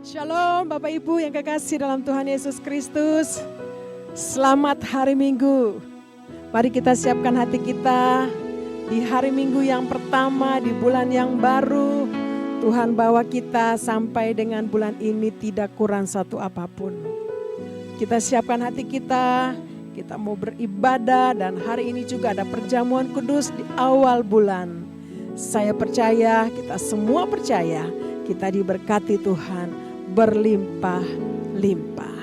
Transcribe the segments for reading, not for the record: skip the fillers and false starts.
Shalom Bapak Ibu yang kekasih dalam Tuhan Yesus Kristus. Selamat hari Minggu. Mari kita siapkan hati kita di hari Minggu yang pertama di bulan yang baru. Tuhan bawa kita sampai dengan bulan ini tidak kurang satu apapun. Kita siapkan hati kita mau beribadah dan hari ini juga ada perjamuan kudus di awal bulan. Saya percaya, kita semua percaya, kita diberkati Tuhan berlimpah-limpah.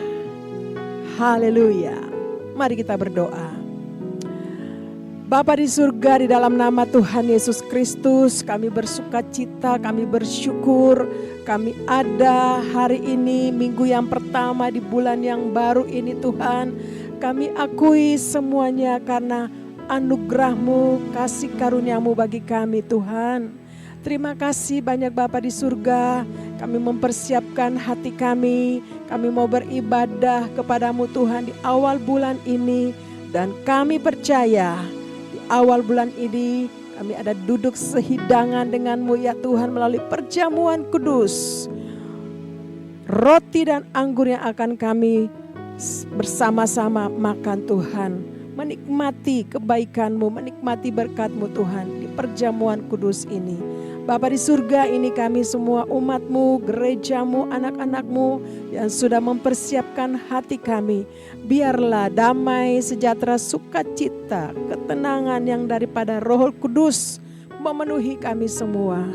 Haleluya. Mari kita berdoa. Bapa di surga, di dalam nama Tuhan Yesus Kristus, kami bersukacita, kami bersyukur, kami ada hari ini, minggu yang pertama di bulan yang baru ini Tuhan. Kami akui semuanya karena anugerah-Mu, kasih karunia-Mu bagi kami Tuhan. Terima kasih banyak Bapa di surga. Kami mempersiapkan hati kami mau beribadah kepadamu Tuhan di awal bulan ini. Dan kami percaya di awal bulan ini kami ada duduk sehidangan denganmu ya Tuhan melalui perjamuan kudus. Roti dan anggur yang akan kami bersama-sama makan Tuhan. Menikmati kebaikan-Mu, menikmati berkat-Mu Tuhan di perjamuan kudus ini. Bapa di surga, ini kami semua umat-Mu, gereja-Mu, anak-anak-Mu yang sudah mempersiapkan hati kami. Biarlah damai, sejahtera, sukacita, ketenangan yang daripada Roh Kudus memenuhi kami semua,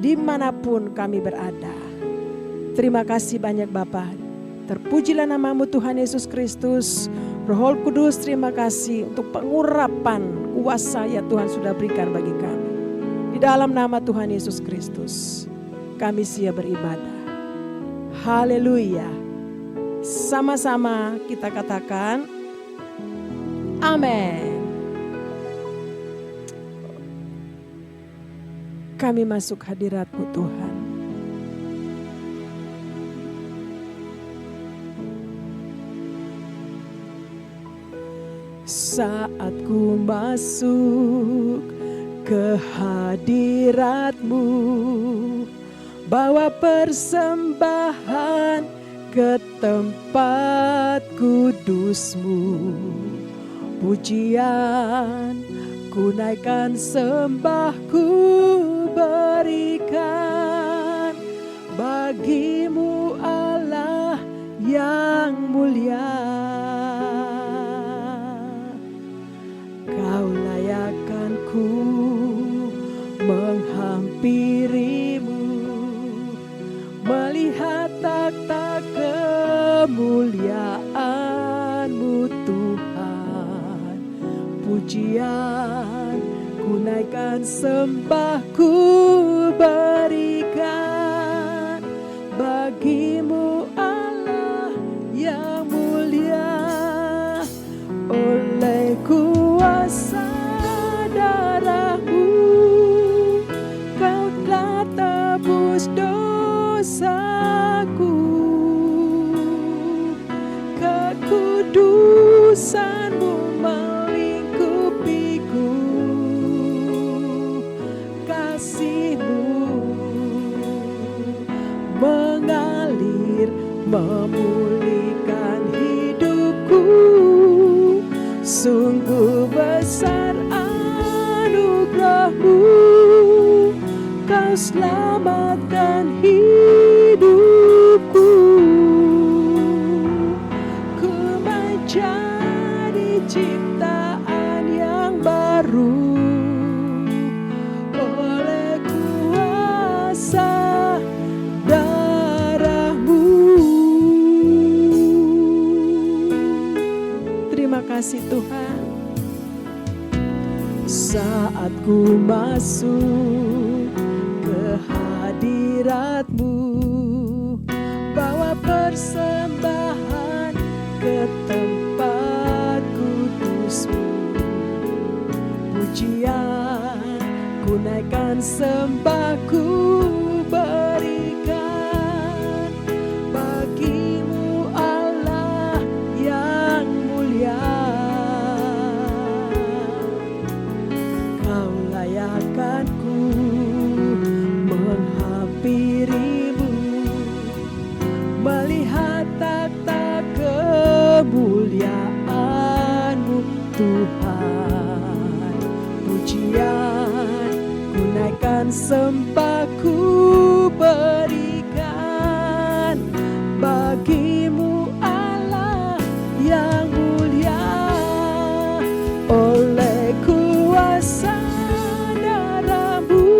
dimanapun kami berada. Terima kasih banyak Bapa. Terpujilah nama-Mu Tuhan Yesus Kristus. Roh Kudus, terima kasih untuk pengurapan kuasa yang Tuhan sudah berikan bagi kami. Di dalam nama Tuhan Yesus Kristus, kami siap beribadah. Haleluya. Sama-sama kita katakan, amin. Kami masuk hadirat-Mu Tuhan. Saat ku masuk ke hadirat-Mu, bawa persembahan ke tempat kudus-Mu. Pujian ku naikkan, sembah ku berikan bagi-Mu Allah yang mulia. Kau layakkan ku menghampiri-Mu, melihat takhta kemuliaan-Mu Tuhan. Pujian ku naikkan, sembah ku berikan bagi-Mu Allah yang mulia. Oleh kuasa darah-Mu, Kau telah tebus dosaku. Kekudusan-Mu melingkupiku, kasih-Mu mengalir memulihkan hidupku. Sungguh besar anugerah-Mu, Kau selamatkan hidupku. Ku menjadi ciptaan yang baru oleh kuasa darah-Mu. Terima kasih Tuhan. Saat ku masuk ke hadirat-Mu, bawa persembahan ke tempat kudus-Mu. Pujian ku naikkan, sembah ku berikan bagi-Mu Allah yang mulia. Kau layakkan ku menghampiri-Mu, dan sembahku berikan bagimu Allah yang mulia. Oleh kuasa darah-Mu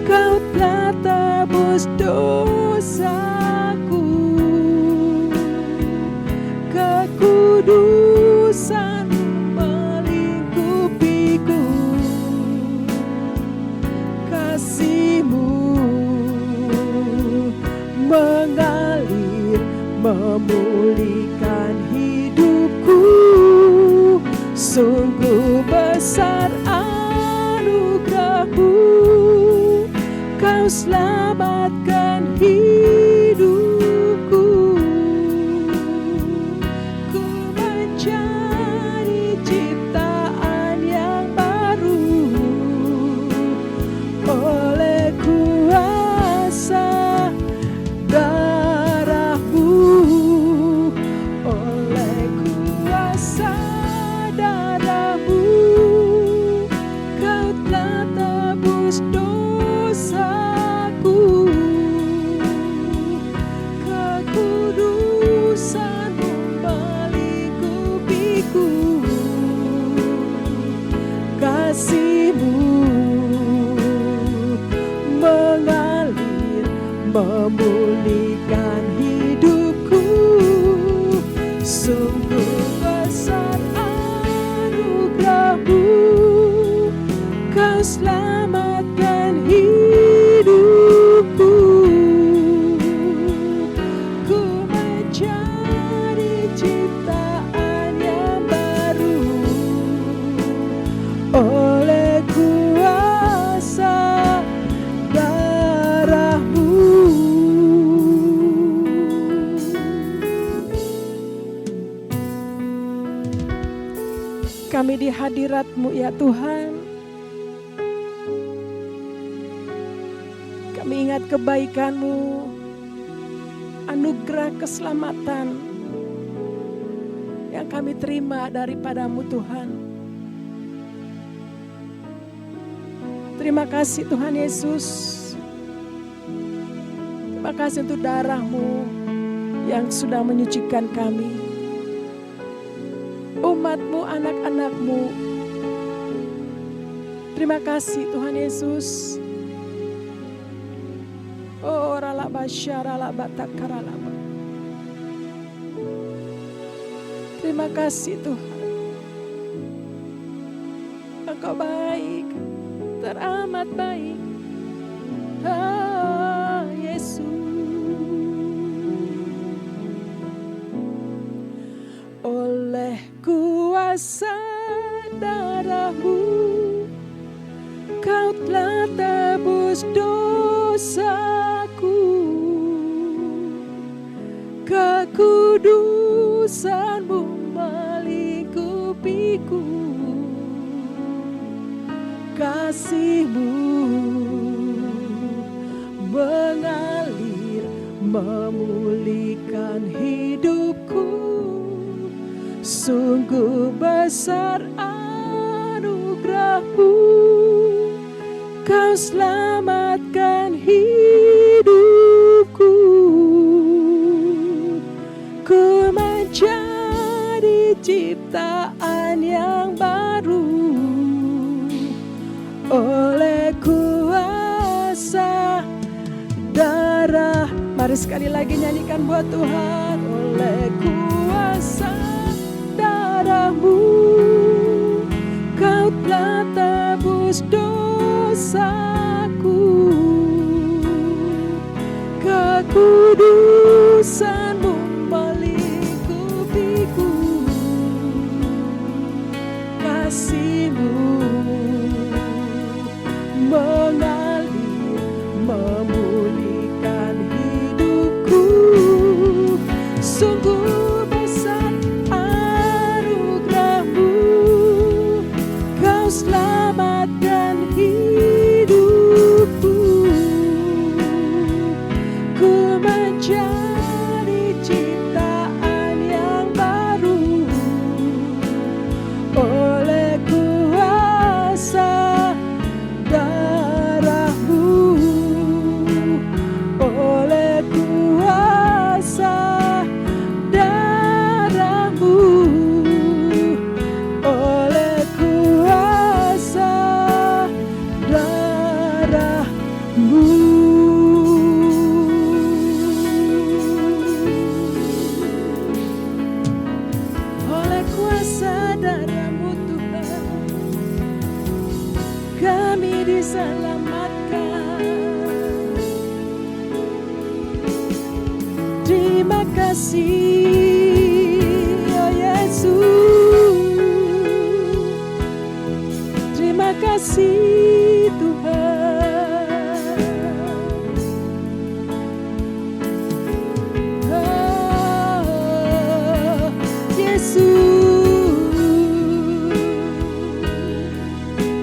Kau telah tebus dosaku. Kekudusan-Mu melingkupiku. Kasih-Mu mengalir memulihkan hidupku. Sungguh besar anugerah-Mu, Kau selamatkan hidupku. Ku mencari ciptaan yang baru oleh kuasa darah-Mu. Oleh kuasa darah-Mu Kau telah tebus dosaku. Kekudusan-Mu melingkupiku. Kasih-Mu mengalir memulihkan hidupku. Sungguh besar anugerah-Mu, Kau selamatkan hidupku. Ku mencari ciptaan yang baru oleh kuasa darah-Mu. Kami di hadirat-Mu ya Tuhan. Kami ingat kebaikan-Mu, anugerah keselamatan yang kami terima daripada-Mu Tuhan. Terima kasih Tuhan Yesus. Terima kasih untuk darah-Mu yang sudah menyucikan kami. Umat-Mu, anak-anak-Mu. Terima kasih Tuhan Yesus. Oh, ralaba syaralaba takaralaba. Terima kasih Tuhan. Engkau baik, teramat baik. Ah, Yesus. Oleh kuasa darah-Mu Kau telah tebus dosaku. Kekudusan-Mu melingkupiku. Kasih-Mu mengalir memulihkan hidupku. Sungguh besar anugerah-Mu, Kau selamatkan hidupku. Ku mencari ciptaan yang baru oleh kuasa darah. Mari sekali lagi nyanyikan buat Tuhan. Oleh kuasa darah-Mu Kau telah tebus dosaku. Kekudusan-Mu melingkupiku. Kasih-Mu mengalir memulihkan hidupku. Sungguh besar anugerah-Mu, Kau selamatkan hidupku. Ku mencari ciptaan yang baru oleh kuasa darah-Mu. selamatkan. Terima kasih, oh Yesus. Terima kasih Tuhan. Oh, Yesus,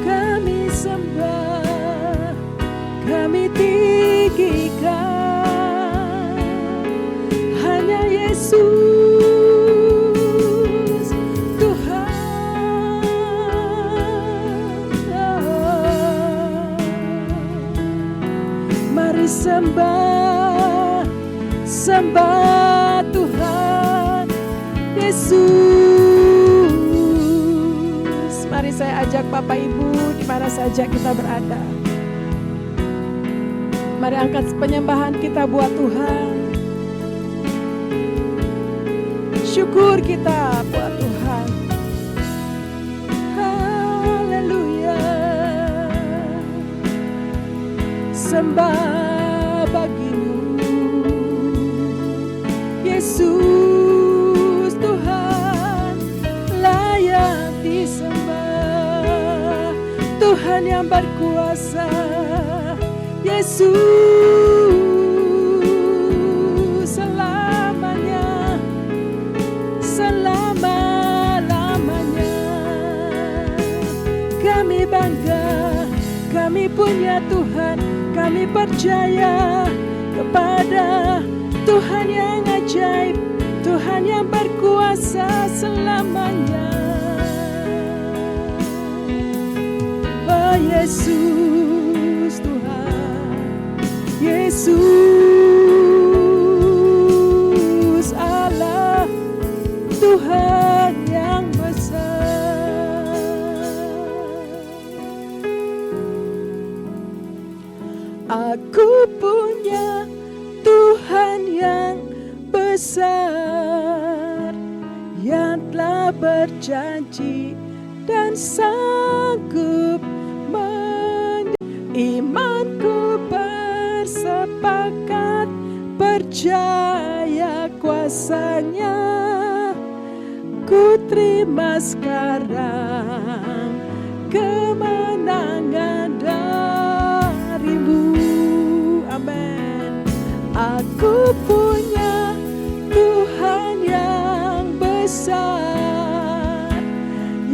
kami sembah, kami tinggikan hanya Yesus Tuhan. Mari sembah, sembah Tuhan Yesus. Mari saya ajak Bapak Ibu di mana saja kita berada. Mari angkat penyembahan kita buat Tuhan. Syukur kita buat Tuhan. Haleluya. Sembah bagimu Yesus Tuhan, layak disembah. Tuhan yang berkuasa Yesus selamanya, selama-lamanya. Kami bangga, kami punya Tuhan, kami percaya kepada Tuhan yang ajaib, Tuhan yang berkuasa selamanya. Oh Yesus Tuhan, Yesus Allah, Tuhan yang besar. Aku punya Tuhan yang besar, yang telah berjanji dan sanggup imanku bersepakat percaya kuasanya. Ku terima sekarang kemenangan darimu. Amin. Aku punya Tuhan yang besar,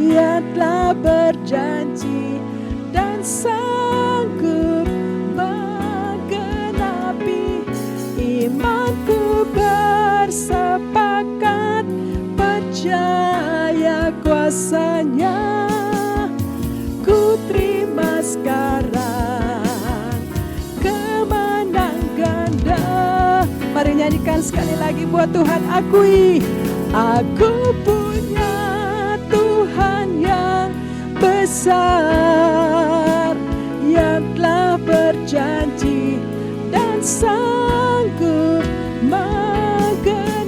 yang telah berjanji dan sanggup menggenapi imanku bersepakat percaya kuasanya. Ku terima sekarang kemenangan ganda. Mari nyanyikan sekali lagi buat Tuhan. Akui, aku punya Tuhan yang besar, yang telah berjanji dan sanggup menggenapi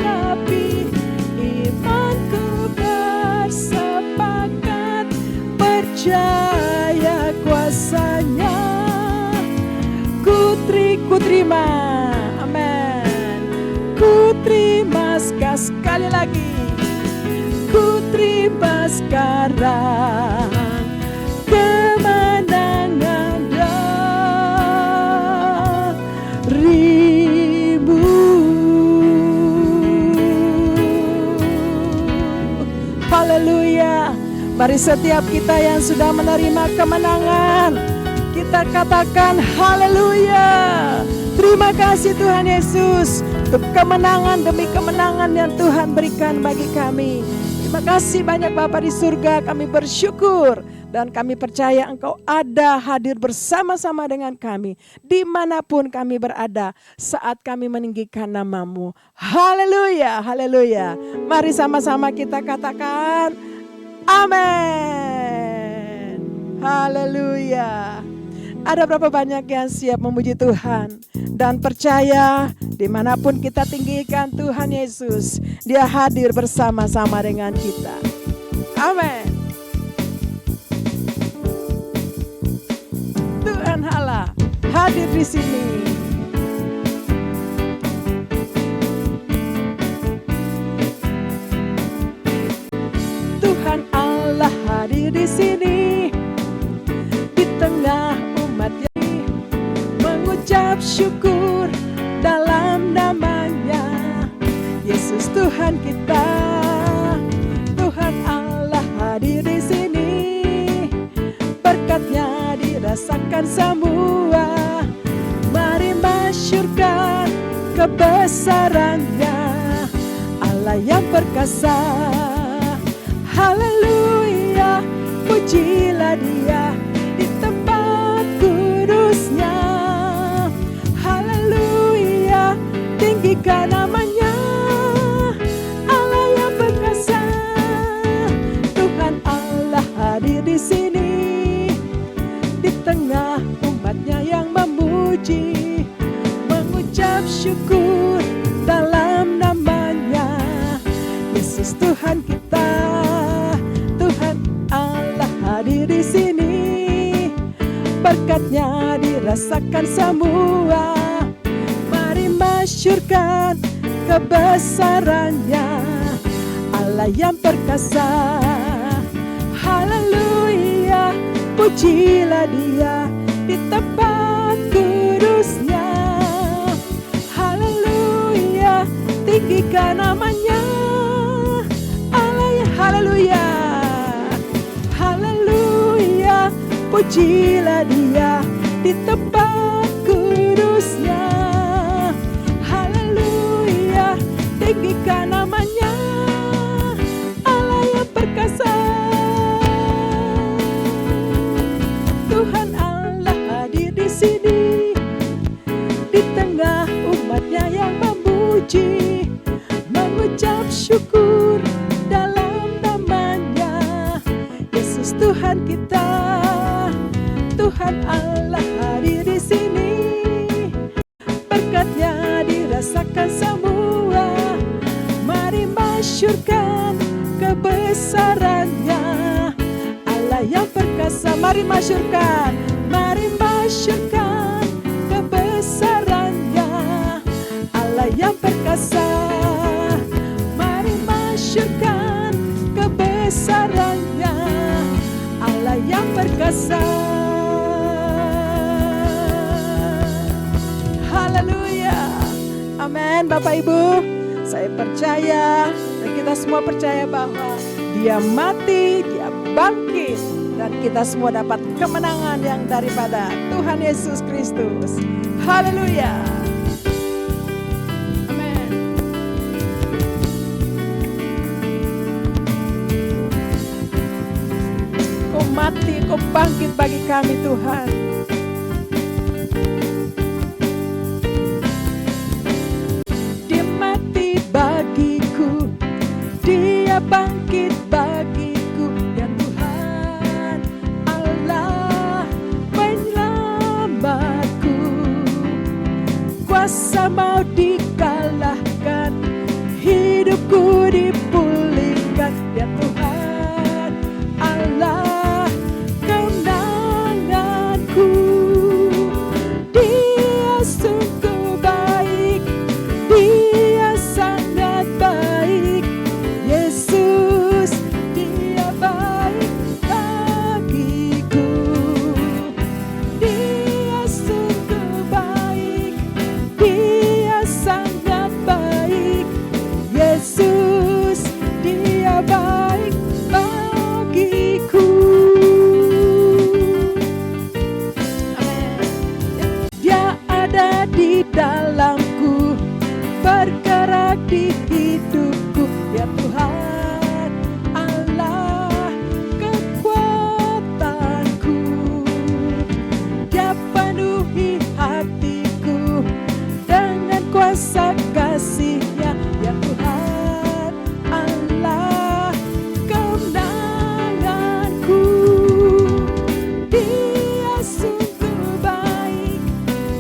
imanku bersepakat percaya kuasanya. Ku terima, amin. Ku terima sekali lagi. Ku terima sekarang kemenangan darimu. Haleluya. Mari setiap kita yang sudah menerima kemenangan, kita katakan haleluya. Terima kasih Tuhan Yesus untuk kemenangan demi kemenangan yang Tuhan berikan bagi kami. Terima kasih banyak Bapa di surga, kami bersyukur dan kami percaya Engkau ada, hadir bersama-sama dengan kami dimanapun kami berada saat kami meninggikan nama-Mu. Haleluya, haleluya. Mari sama-sama kita katakan amin. Haleluya. Ada berapa banyak yang siap memuji Tuhan dan percaya dimanapun kita tinggikan Tuhan Yesus, Dia hadir bersama-sama dengan kita. Amin. Tuhan haleluya. hadir di sini. Tuhan Allah hadir di sini, di tengah umat yang mengucap syukur dalam namanya. Yesus Tuhan kita, Tuhan Allah hadir di sini, berkatnya dirasakan semua. Mari masyurkan kebesarannya, Allah yang perkasa. Haleluya, pujilah Dia di tempat kudusnya. Haleluya, tinggikan namanya, Allah yang perkasa. Tuhan Allah hadir di sini, di tengah umatnya yang memuji, mengucap syukur dalam namanya. Yesus Tuhan kita, Tuhan Allah hadir di sini, berkatnya dirasakan semua. Mari masyurkan kebesarannya, Allah yang perkasa. Haleluya, pujilah Dia di tempat kudusnya. Haleluya, tinggikan namanya, Allah yang haleluya. Haleluya, pujilah Dia di tempat kudusnya. Haleluya, tinggikan namanya, Allah yang perkasa. Tuhan Allah hadir di sini, di tengah umatnya yang memuji, mengucap syukur dalam namanya. Yesus Tuhan kita, Tuhan Allah hadir di sini, berkatnya dirasakan semua. Mari masyurkan kebesarannya, Allah yang perkasa. Mari masyurkan, mari masyurkan kebesarannya, Allah yang perkasa. Mari masyurkan kebesarannya, Allah yang perkasa. Haleluya, amin. Bapak Ibu, saya percaya dan kita semua percaya bahwa Dia mati, Dia bangkit, dan kita semua dapat kemenangan yang daripada Tuhan Yesus Kristus. Haleluya. Amin. Kau mati, Kau bangkit bagi kami Tuhan. Dia mati bagiku, Dia bangkit bagiku, ya Tuhan Allah penyelamatku. Kuasa mau dikalahkan, hidupku dipulihkan, ya Tuhan Allah kemenanganku. Dia sungguh baik, Dia sangat baik. Yesus, Dia baik bagiku. Dia sungguh baik, Dia sangat baik. Yesus, Dia baik bagiku. Amin. Dia ada di dalamku, bergerak di hidupku, ya Tuhan Allah kekuatanku. Dia penuhi hatiku dengan kuasa kasih-Nya, ya Tuhan Allah kemenanganku. Dia sungguh baik,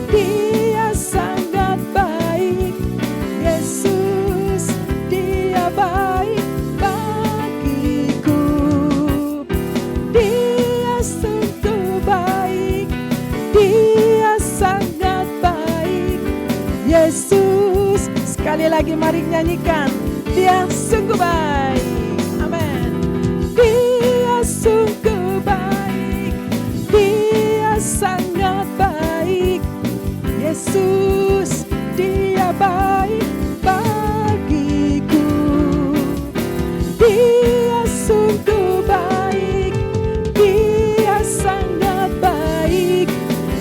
Dia sangat Yesus. Sekali lagi mari nyanyikan. Dia sungguh baik. Amin. Dia sungguh baik. Dia sangat baik. Yesus, dia baik bagiku. Dia sungguh baik. Dia sangat baik.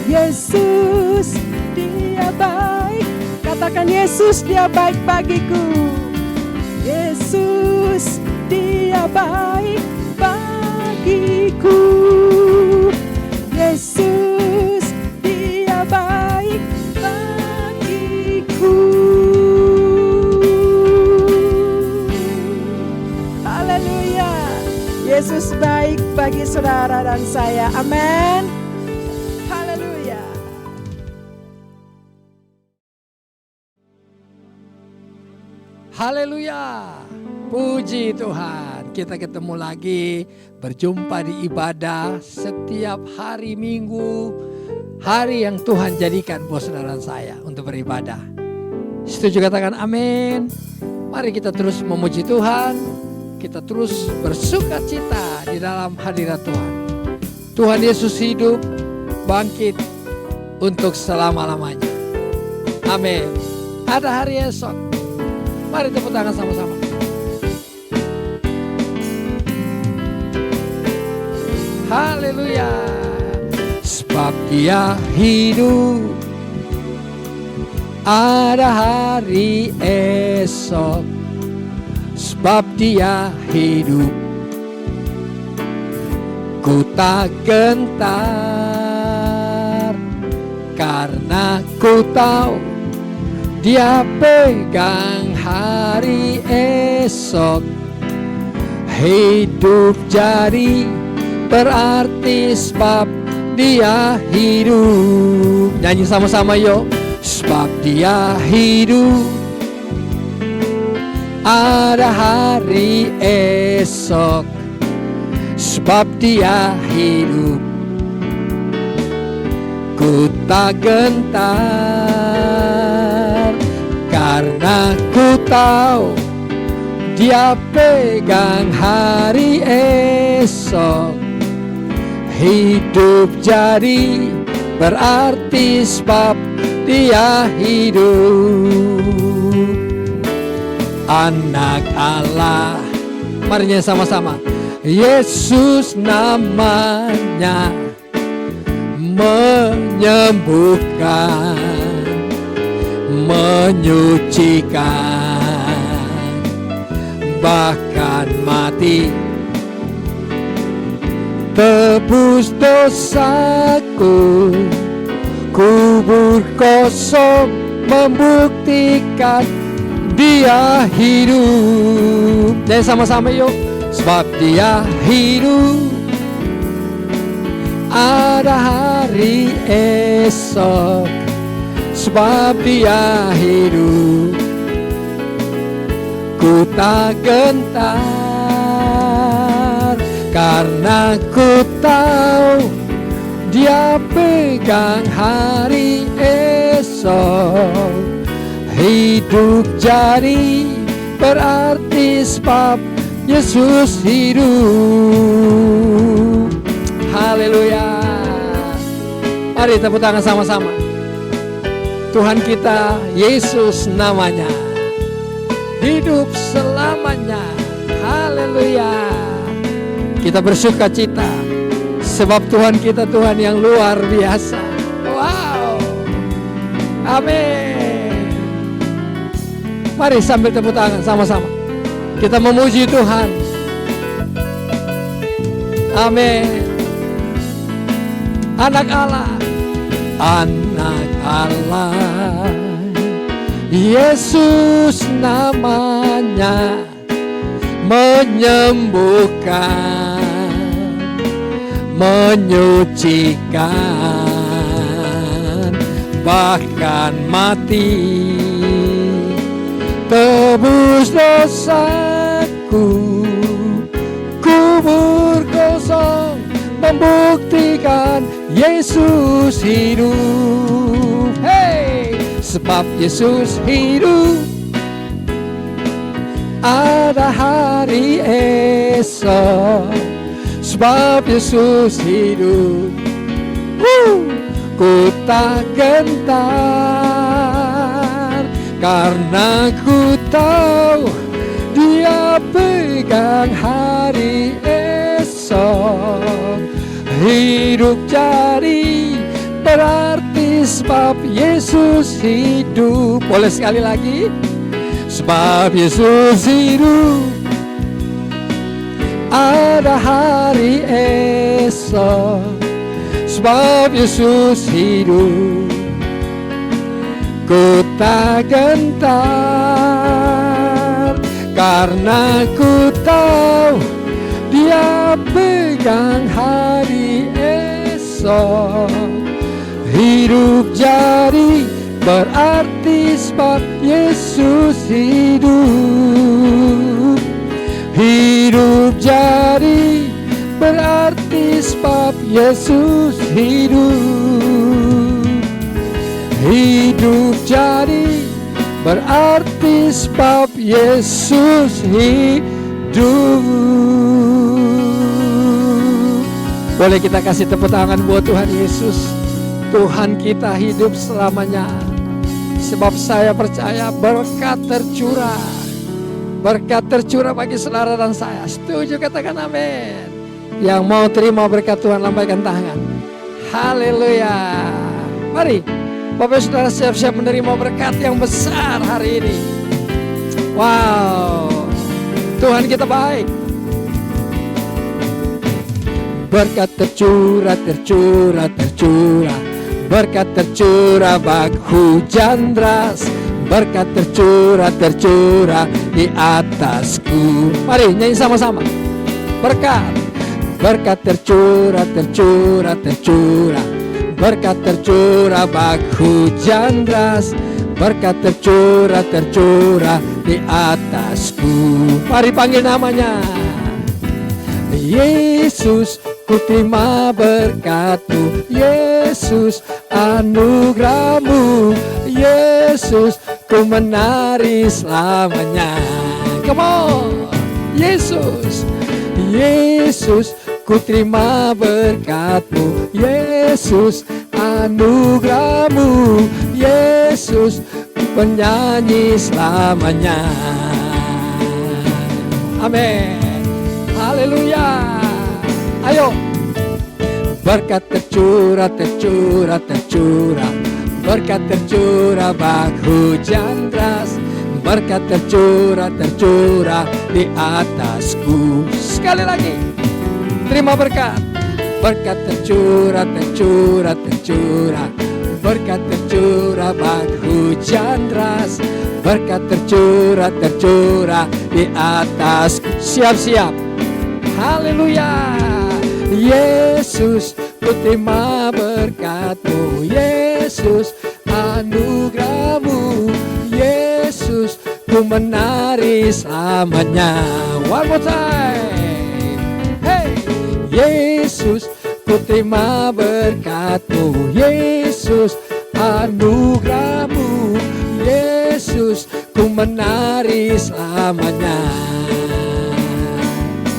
Yesus, dia baik. Katakan Yesus, dia baik bagiku. Yesus, dia baik bagiku. Yesus, dia baik bagiku. Haleluya. Yesus baik bagi saudara dan saya. Amin. Haleluya. Haleluya. Puji Tuhan. Kita ketemu lagi, berjumpa di ibadah setiap hari Minggu. Hari yang Tuhan jadikan buat saudara saya untuk beribadah. Setuju katakan amin. Mari kita terus memuji Tuhan. Kita terus bersuka cita di dalam hadirat Tuhan. Tuhan Yesus hidup, bangkit untuk selama-lamanya. Amin. Ada hari esok. Mari tepuk tangan sama-sama. Haleluya. Sebab dia hidup, ada hari esok. Sebab dia hidup, ku tak gentar, karena ku tahu dia pegang hari esok. Hidup jadi berarti sebab dia hidup. Nyanyi sama-sama yuk. Sebab dia hidup, ada hari esok. Sebab dia hidup, ku tak gentar, karena ku tahu dia pegang hari esok. Hidup jadi berarti sebab dia hidup. Anak Allah, mari nyanyi sama-sama. Yesus namanya, menyembuhkan, menyucikan, bahkan mati tebus dosaku. Kubur kosong membuktikan dia hidup. Dan sama-sama yuk. Sebab dia hidup, ada hari esok. Sebab dia hidup, ku tak gentar, karena ku tahu dia pegang hari esok. Hidup jadi berarti sebab Yesus hidup. Haleluya. Mari tepuk tangan sama-sama. Tuhan kita Yesus namanya, hidup selamanya. Haleluya. Kita bersuka cita sebab Tuhan kita Tuhan yang luar biasa. Wow. Amin. Mari sambil tepuk tangan sama-sama. Kita memuji Tuhan. Amin. Anak Allah, anak Allah, Yesus namanya, menyembuhkan, menyucikan, bahkan mati tebus dosaku. Kubur kosong membuktikan Yesus hidup. Hey, sebab Yesus hidup. Ada hari esok, sebab Yesus hidup. Ku tak gentar, karena ku tahu Dia pegang hari esok. Hidup jadi berarti sebab Yesus hidup. Boleh sekali lagi? Sebab Yesus hidup. Ada hari esok, sebab Yesus hidup. Ku tak gentar, karena ku tahu Dia pegang hari esok. Hidup jadi berarti sebab Yesus hidup. Hidup jadi berarti sebab Yesus hidup. Hidup jadi berarti sebab Yesus hidup. Boleh kita kasih tepuk tangan buat Tuhan Yesus. Tuhan kita hidup selamanya. Sebab saya percaya berkat tercurah. Berkat tercurah bagi saudara dan saya. Setuju, katakan amin. Yang mau terima berkat Tuhan, lambaikan tangan. Haleluya. Mari Bapak Saudara siap-siap menerima berkat yang besar hari ini. Wow, Tuhan kita baik. Berkat tercurah, tercurah, tercurah. Berkat tercurah bak hujan deras. Berkat tercurah, tercurah di atasku. Mari nyanyi sama-sama. Berkat, berkat tercurah, tercurah, tercurah. Berkat tercurah bak hujan deras. Berkat tercurah, tercurah di atasku. Mari panggil namanya. Yesus, ku terima berkat-Mu. Yesus, anugerah-Mu. Yesus, ku menari selamanya. Come on. Yesus, Yesus, ku terima berkat-Mu. Yesus, anugerah-Mu. Yesus, ku penyanyi selamanya. Amin. Haleluya. Ayo. Berkat tercurah, tercurah, tercurah. Berkat tercurah bak hujan deras. Berkat tercurah, tercurah di atasku. Sekali lagi. Terima berkat. Berkat tercurah, tercurah, tercurah. Berkat tercurah bak hujan deras. Berkat tercurah, tercurah di atasku. Siap-siap. Haleluya. Yesus, ku terima berkat-Mu. Yesus, anugerah-Mu. Yesus, ku menari selamanya. One more time. Hey, Yesus, ku terima berkat-Mu. Yesus, anugerah-Mu. Yesus, ku menari selamanya.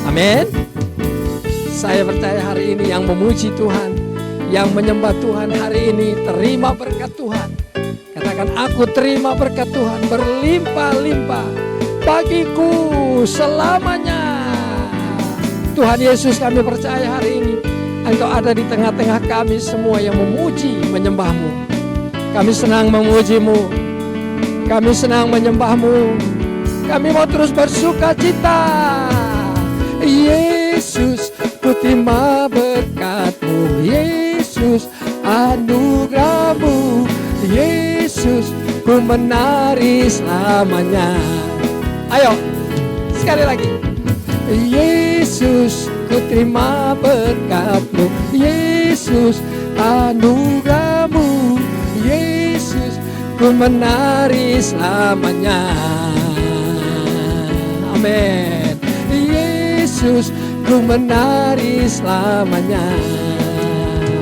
Amin. Saya percaya hari ini yang memuji Tuhan, yang menyembah Tuhan hari ini terima berkat Tuhan. Katakan, aku terima berkat Tuhan berlimpah-limpah bagiku selamanya. Tuhan Yesus, kami percaya hari ini Engkau ada di tengah-tengah kami semua yang memuji, menyembah-Mu. Kami senang memuji-Mu. Kami senang menyembah-Mu. Kami mau terus bersuka cita. Yesus, ku terima berkat-Mu. Yesus, anugerah-Mu. Yesus, ku menari selamanya. Ayo, sekali lagi. Yesus, ku terima berkat-Mu. Yesus, anugerah-Mu. Yesus, ku menari selamanya. Amin. Yesus, ku menari selamanya.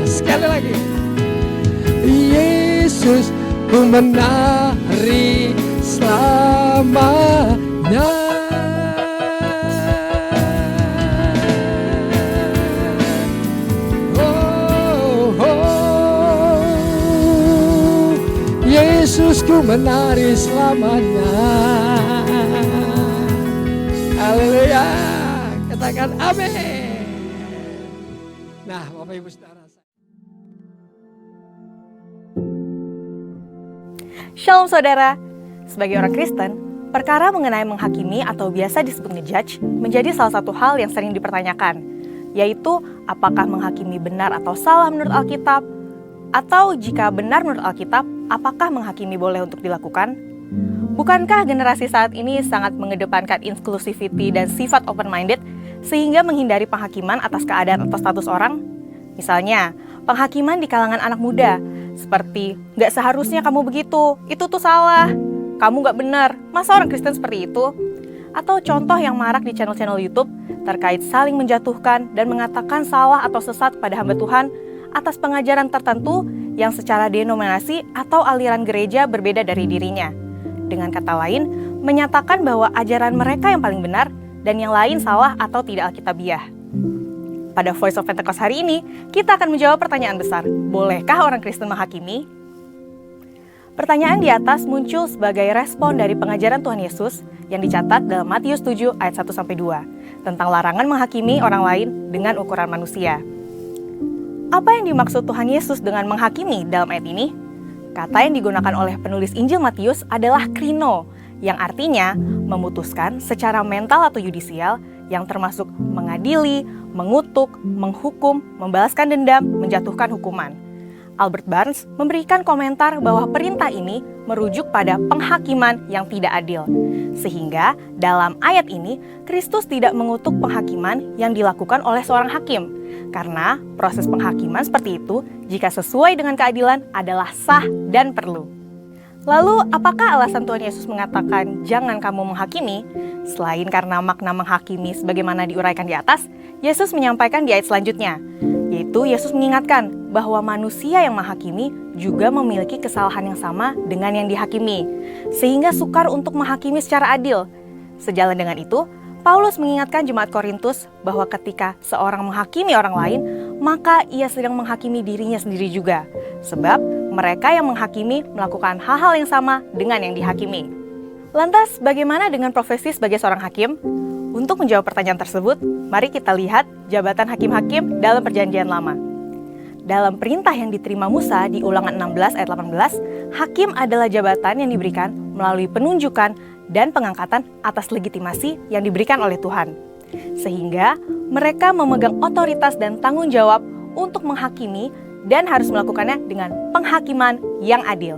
Sekali lagi. Yesus, ku menari selamanya. Oh, oh, Yesus, ku menari selamanya. Haleluya, katakan amin. Nah, Bapak Ibu Saudara, Shalom saudara, sebagai orang Kristen, perkara mengenai menghakimi atau biasa disebut ngejudge menjadi salah satu hal yang sering dipertanyakan, yaitu apakah menghakimi benar atau salah menurut Alkitab, atau jika benar menurut Alkitab, apakah menghakimi boleh untuk dilakukan? Bukankah generasi saat ini sangat mengedepankan inclusivity dan sifat open-minded sehingga menghindari penghakiman atas keadaan atau status orang? Misalnya, penghakiman di kalangan anak muda, seperti "Gak seharusnya kamu begitu, itu tuh salah, kamu gak benar, masa orang Kristen seperti itu?" Atau contoh yang marak di channel-channel YouTube terkait saling menjatuhkan dan mengatakan salah atau sesat pada hamba Tuhan atas pengajaran tertentu yang secara denominasi atau aliran gereja berbeda dari dirinya. Dengan kata lain, menyatakan bahwa ajaran mereka yang paling benar dan yang lain salah atau tidak alkitabiah. Pada Voice of Pentecost hari ini, kita akan menjawab pertanyaan besar, bolehkah orang Kristen menghakimi? Pertanyaan di atas muncul sebagai respon dari pengajaran Tuhan Yesus yang dicatat dalam Matius 7 ayat 1-2 tentang larangan menghakimi orang lain dengan ukuran manusia. Apa yang dimaksud Tuhan Yesus dengan menghakimi dalam ayat ini? Kata yang digunakan oleh penulis Injil Matius adalah krino, yang artinya memutuskan secara mental atau yudisial yang termasuk mengadili, mengutuk, menghukum, membalaskan dendam, menjatuhkan hukuman. Albert Barnes memberikan komentar bahwa perintah ini merujuk pada penghakiman yang tidak adil. Sehingga dalam ayat ini, Kristus tidak mengutuk penghakiman yang dilakukan oleh seorang hakim. Karena proses penghakiman seperti itu, jika sesuai dengan keadilan, adalah sah dan perlu. Lalu, apakah alasan Tuhan Yesus mengatakan jangan kamu menghakimi? Selain karena makna menghakimi sebagaimana diuraikan di atas, Yesus menyampaikan di ayat selanjutnya, yaitu Yesus mengingatkan bahwa manusia yang menghakimi juga memiliki kesalahan yang sama dengan yang dihakimi, sehingga sukar untuk menghakimi secara adil. Sejalan dengan itu, Paulus mengingatkan jemaat Korintus bahwa ketika seorang menghakimi orang lain, maka ia sedang menghakimi dirinya sendiri juga. Sebab mereka yang menghakimi melakukan hal-hal yang sama dengan yang dihakimi. Lantas, bagaimana dengan profesi sebagai seorang hakim? Untuk menjawab pertanyaan tersebut, mari kita lihat jabatan hakim-hakim dalam Perjanjian Lama. Dalam perintah yang diterima Musa di Ulangan 16 ayat 18, hakim adalah jabatan yang diberikan melalui penunjukan dan pengangkatan atas legitimasi yang diberikan oleh Tuhan. Sehingga mereka memegang otoritas dan tanggung jawab untuk menghakimi dan harus melakukannya dengan penghakiman yang adil.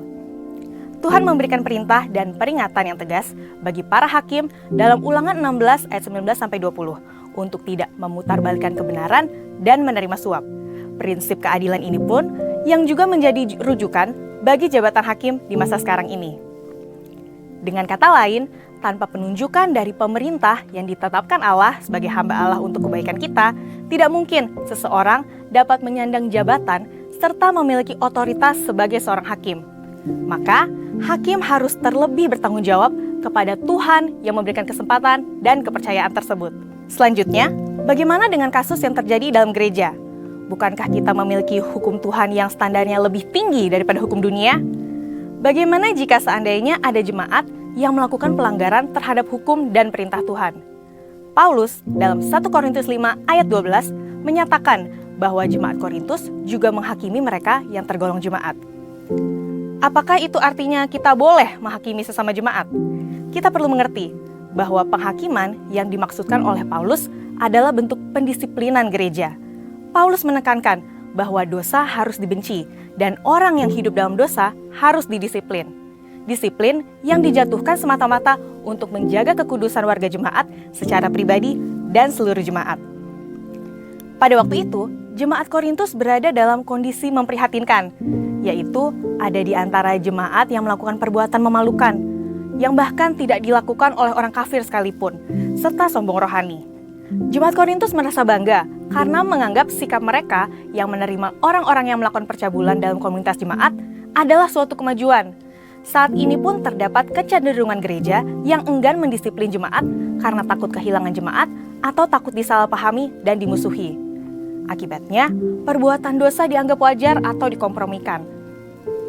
Tuhan memberikan perintah dan peringatan yang tegas bagi para hakim dalam Ulangan 16 ayat 19-20 untuk tidak memutarbalikkan kebenaran dan menerima suap. Prinsip keadilan ini pun yang juga menjadi rujukan bagi jabatan hakim di masa sekarang ini. Dengan kata lain, tanpa penunjukan dari pemerintah yang ditetapkan Allah sebagai hamba Allah untuk kebaikan kita, tidak mungkin seseorang dapat menyandang jabatan serta memiliki otoritas sebagai seorang hakim. Maka, hakim harus terlebih bertanggung jawab kepada Tuhan yang memberikan kesempatan dan kepercayaan tersebut. Selanjutnya, bagaimana dengan kasus yang terjadi dalam gereja? Bukankah kita memiliki hukum Tuhan yang standarnya lebih tinggi daripada hukum dunia? Bagaimana jika seandainya ada jemaat yang melakukan pelanggaran terhadap hukum dan perintah Tuhan? Paulus dalam 1 Korintus 5 ayat 12 menyatakan bahwa jemaat Korintus juga menghakimi mereka yang tergolong jemaat. Apakah itu artinya kita boleh menghakimi sesama jemaat? Kita perlu mengerti bahwa penghakiman yang dimaksudkan oleh Paulus adalah bentuk pendisiplinan gereja. Paulus menekankan bahwa dosa harus dibenci dan orang yang hidup dalam dosa harus didisiplin. Disiplin yang dijatuhkan semata-mata untuk menjaga kekudusan warga jemaat secara pribadi dan seluruh jemaat. Pada waktu itu, jemaat Korintus berada dalam kondisi memprihatinkan, yaitu ada di antara jemaat yang melakukan perbuatan memalukan, yang bahkan tidak dilakukan oleh orang kafir sekalipun, serta sombong rohani. Jemaat Korintus merasa bangga karena menganggap sikap mereka yang menerima orang-orang yang melakukan percabulan dalam komunitas jemaat adalah suatu kemajuan, Saat ini pun terdapat kecenderungan gereja yang enggan mendisiplin jemaat karena takut kehilangan jemaat atau takut disalahpahami dan dimusuhi. Akibatnya, perbuatan dosa dianggap wajar atau dikompromikan.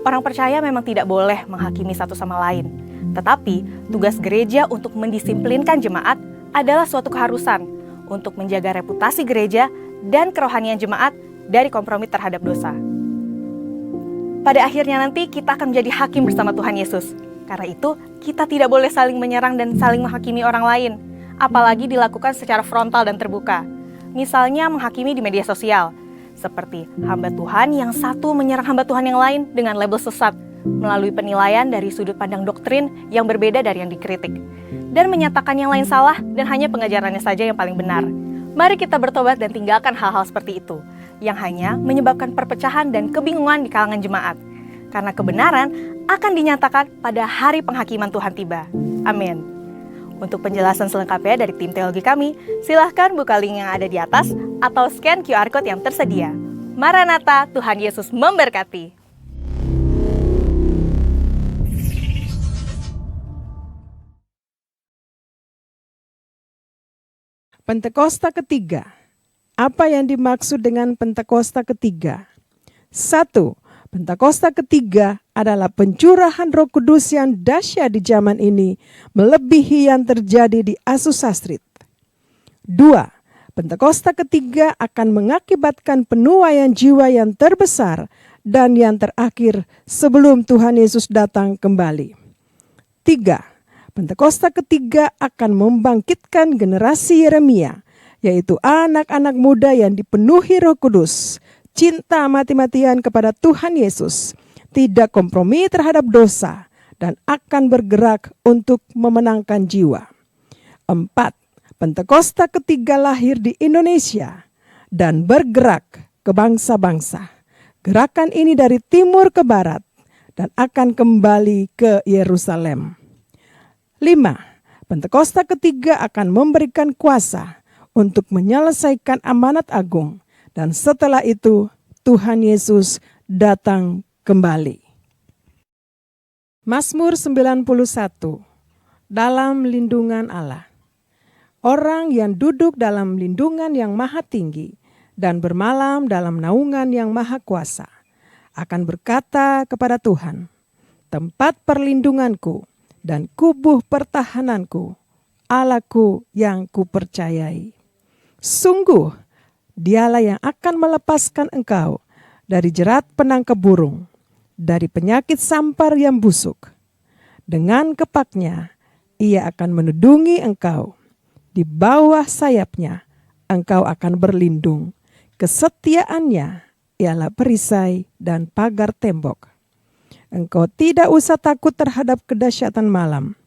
Orang percaya memang tidak boleh menghakimi satu sama lain, tetapi tugas gereja untuk mendisiplinkan jemaat adalah suatu keharusan untuk menjaga reputasi gereja dan kerohanian jemaat dari kompromi terhadap dosa. Pada akhirnya nanti kita akan menjadi hakim bersama Tuhan Yesus. Karena itu, kita tidak boleh saling menyerang dan saling menghakimi orang lain, apalagi dilakukan secara frontal dan terbuka. Misalnya menghakimi di media sosial, seperti hamba Tuhan yang satu menyerang hamba Tuhan yang lain dengan label sesat, melalui penilaian dari sudut pandang doktrin yang berbeda dari yang dikritik, dan menyatakan yang lain salah dan hanya pengajarannya saja yang paling benar. Mari kita bertobat dan tinggalkan hal-hal seperti itu, yang hanya menyebabkan perpecahan dan kebingungan di kalangan jemaat. Karena kebenaran akan dinyatakan pada hari penghakiman Tuhan tiba. Amin. Untuk penjelasan selengkapnya dari tim teologi kami, silahkan buka link yang ada di atas atau scan QR Code yang tersedia. Maranatha, Tuhan Yesus memberkati. Pentakosta ketiga. Apa yang dimaksud dengan Pentakosta ketiga? 1. Pentakosta ketiga adalah pencurahan Roh Kudus yang dahsyat di zaman ini, melebihi yang terjadi di Azusa Street. 2. Pentakosta ketiga akan mengakibatkan penuaian jiwa yang terbesar dan yang terakhir sebelum Tuhan Yesus datang kembali. 3. Pentakosta ketiga akan membangkitkan generasi Yeremia, yaitu anak-anak muda yang dipenuhi Roh Kudus, cinta mati-matian kepada Tuhan Yesus, tidak kompromi terhadap dosa, dan akan bergerak untuk memenangkan jiwa. 4. Pentakosta ketiga lahir di Indonesia dan bergerak ke bangsa-bangsa. Gerakan ini dari timur ke barat dan akan kembali ke Yerusalem. 5. Pentakosta ketiga akan memberikan kuasa untuk menyelesaikan amanat agung, dan setelah itu Tuhan Yesus datang kembali. Mazmur 91. Dalam lindungan Allah. Orang yang duduk dalam lindungan yang maha tinggi dan bermalam dalam naungan yang maha kuasa akan berkata kepada Tuhan, tempat perlindunganku dan kubuh pertahananku, Allahku yang kupercayai. Sungguh, dialah yang akan melepaskan engkau dari jerat penangkap burung, dari penyakit sampar yang busuk. Dengan kepaknya, ia akan menudungi engkau. Di bawah sayapnya, engkau akan berlindung. Kesetiaannya ialah perisai dan pagar tembok. Engkau tidak usah takut terhadap kedahsyatan malam,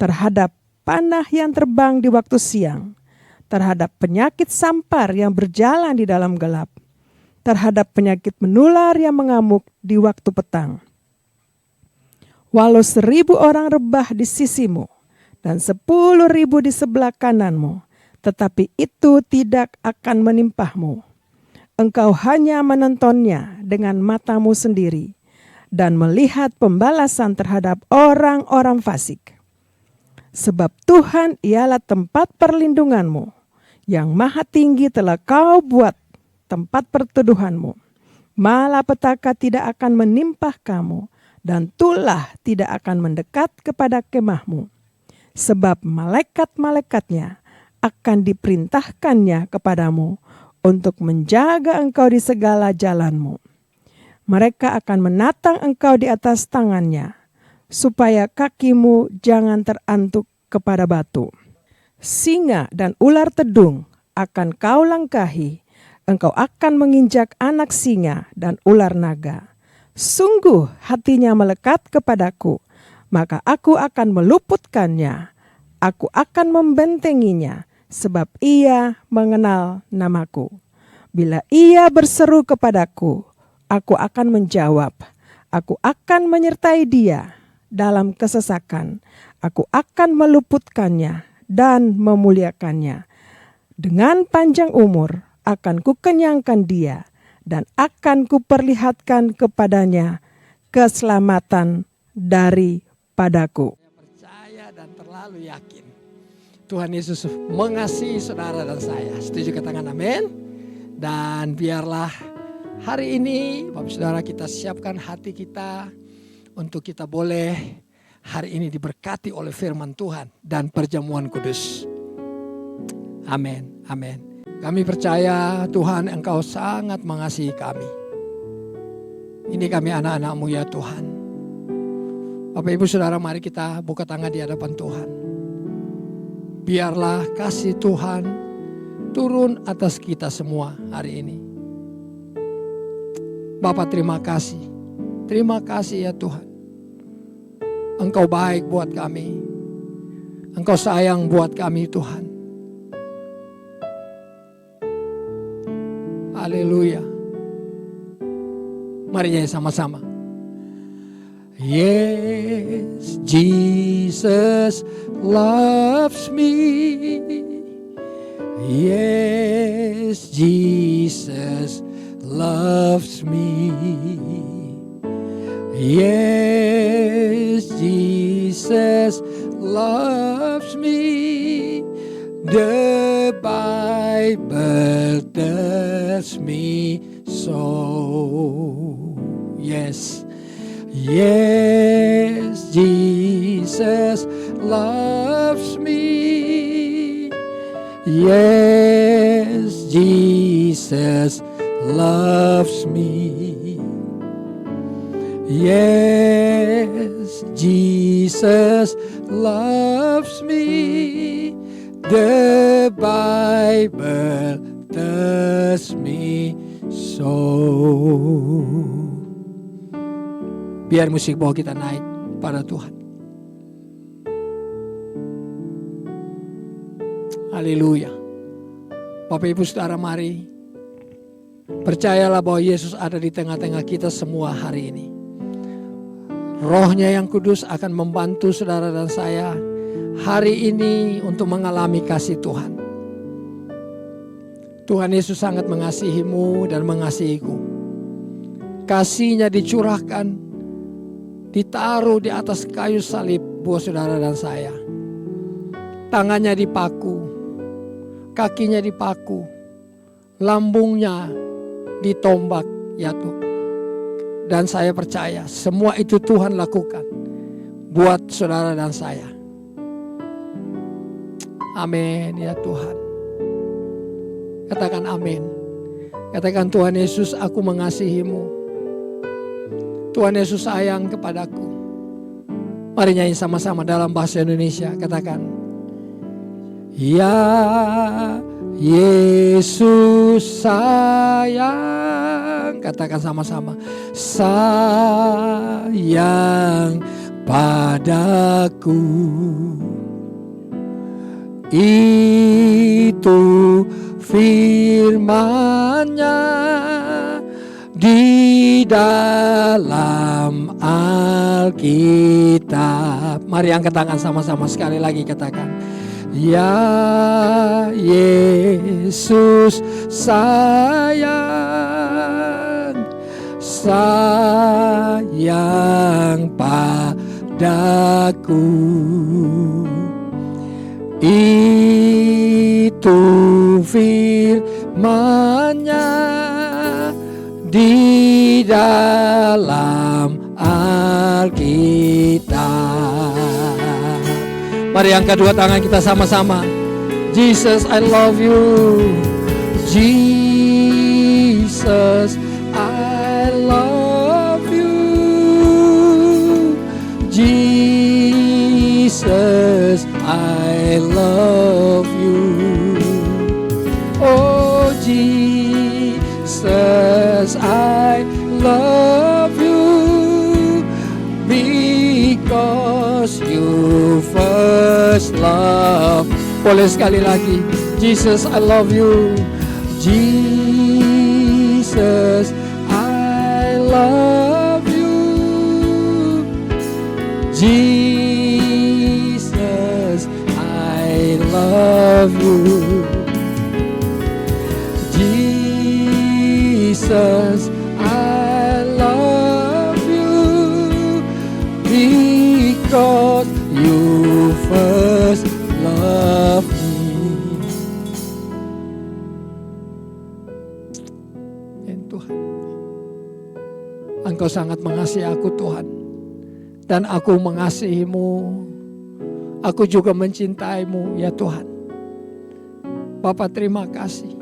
terhadap panah yang terbang di waktu siang, terhadap penyakit sampar yang berjalan di dalam gelap, terhadap penyakit menular yang mengamuk di waktu petang. Walau 1.000 orang rebah di sisimu dan 10.000 di sebelah kananmu, tetapi itu tidak akan menimpahmu. Engkau hanya menontonnya dengan matamu sendiri dan melihat pembalasan terhadap orang-orang fasik. Sebab Tuhan ialah tempat perlindunganmu, yang maha tinggi telah kau buat tempat perteduhanmu. Malapetaka tidak akan menimpah kamu, dan tulah tidak akan mendekat kepada kemahmu. Sebab malaikat-malaikatnya akan diperintahkannya kepadamu untuk menjaga engkau di segala jalanmu. Mereka akan menatang engkau di atas tangannya, supaya kakimu jangan terantuk kepada batu. Singa dan ular tedung akan kau langkahi, engkau akan menginjak anak singa dan ular naga. Sungguh hatinya melekat kepadaku, maka aku akan meluputkannya. Aku akan membentenginya, sebab ia mengenal namaku. Bila ia berseru kepadaku, aku akan menjawab. Aku akan menyertai dia dalam kesesakan. Aku akan meluputkannya dan memuliakannya. Dengan panjang umur akan kukenyangkan dia dan akan kuperlihatkan kepadanya keselamatan daripadaku. Saya percaya dan terlalu yakin Tuhan Yesus mengasihi saudara dan saya. Setuju, katakan amin. Dan biarlah hari ini Bapak Saudara kita siapkan hati kita untuk kita boleh hari ini diberkati oleh firman Tuhan dan perjamuan kudus. Amin, amin. Kami percaya Tuhan Engkau sangat mengasihi kami. Ini kami anak-anak-Mu ya Tuhan. Bapak Ibu Saudara, mari kita buka tangan di hadapan Tuhan. Biarlah kasih Tuhan turun atas kita semua hari ini. Bapak terima kasih. Terima kasih ya Tuhan. Engkau baik buat kami. Engkau sayang buat kami Tuhan. Haleluya. Mari nyanyi sama-sama. Yes, Jesus loves me. Yes, Jesus loves me. Yes, Jesus loves me. The Bible tells me so. Yes. Yes, Jesus loves me. Yes, Jesus loves me. Yes, Jesus loves me. The Bible tells me so. Biar musik bawa kita naik pada Tuhan. Haleluya. Bapak Ibu Saudara, mari percayalah bahwa Yesus ada di tengah-tengah kita semua hari ini. Roh-Nya yang kudus akan membantu saudara dan saya hari ini untuk mengalami kasih Tuhan. Tuhan Yesus sangat mengasihimu dan mengasihiku. Kasih-Nya dicurahkan, ditaruh di atas kayu salib buat saudara dan saya. Tangannya dipaku, kakinya dipaku, lambungnya ditombak ya Tuhan. Dan saya percaya semua itu Tuhan lakukan buat saudara dan saya. Amin ya Tuhan. Katakan amin. Katakan, Tuhan Yesus, aku mengasihimu. Tuhan Yesus sayang kepadaku. Mari nyanyi sama-sama dalam bahasa Indonesia. Katakan, ya Yesus sayang. Katakan sama-sama, sayang padaku. Itu firman-Nya di dalam Alkitab. Mari angkat tangan sama-sama sekali lagi, katakan, ya Yesus sayang, sayang padaku. Itu firman-Nya di dalam Alkitab. Mari angkat dua tangan kita sama-sama. Jesus, I love you. Jesus, I love you. Jesus, I love you. Oh Jesus, I love you because you first love. Boleh sekali lagi. Jesus, I love you. Jesus, I love you. Jesus, I love you. Jesus, I love you 'cause you first love me. Dan Tuhan, Engkau sangat mengasihi aku Tuhan, dan aku mengasihimu. Aku juga mencintaimu ya Tuhan. Bapa, terima kasih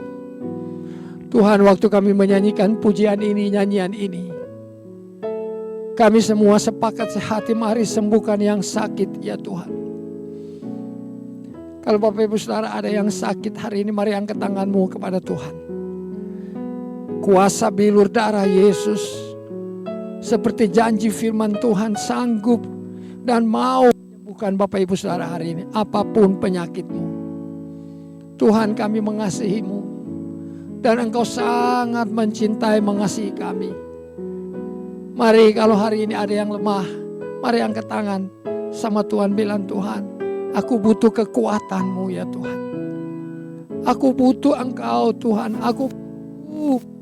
Tuhan, waktu kami menyanyikan pujian ini, nyanyian ini, kami semua sepakat sehati, mari sembuhkan yang sakit ya Tuhan. Kalau Bapak Ibu Saudara ada yang sakit hari ini, mari angkat tanganmu kepada Tuhan. Kuasa bilur darah Yesus, seperti janji firman Tuhan, sanggup dan mau menyembuhkan Bapak Ibu Saudara hari ini, apapun penyakitmu. Tuhan, kami mengasihimu, dan Engkau sangat mencintai, mengasihi kami. Mari kalau hari ini ada yang lemah, mari angkat tangan sama Tuhan, bilang, Tuhan, aku butuh kekuatan-Mu ya Tuhan. Aku butuh Engkau Tuhan, aku butuh.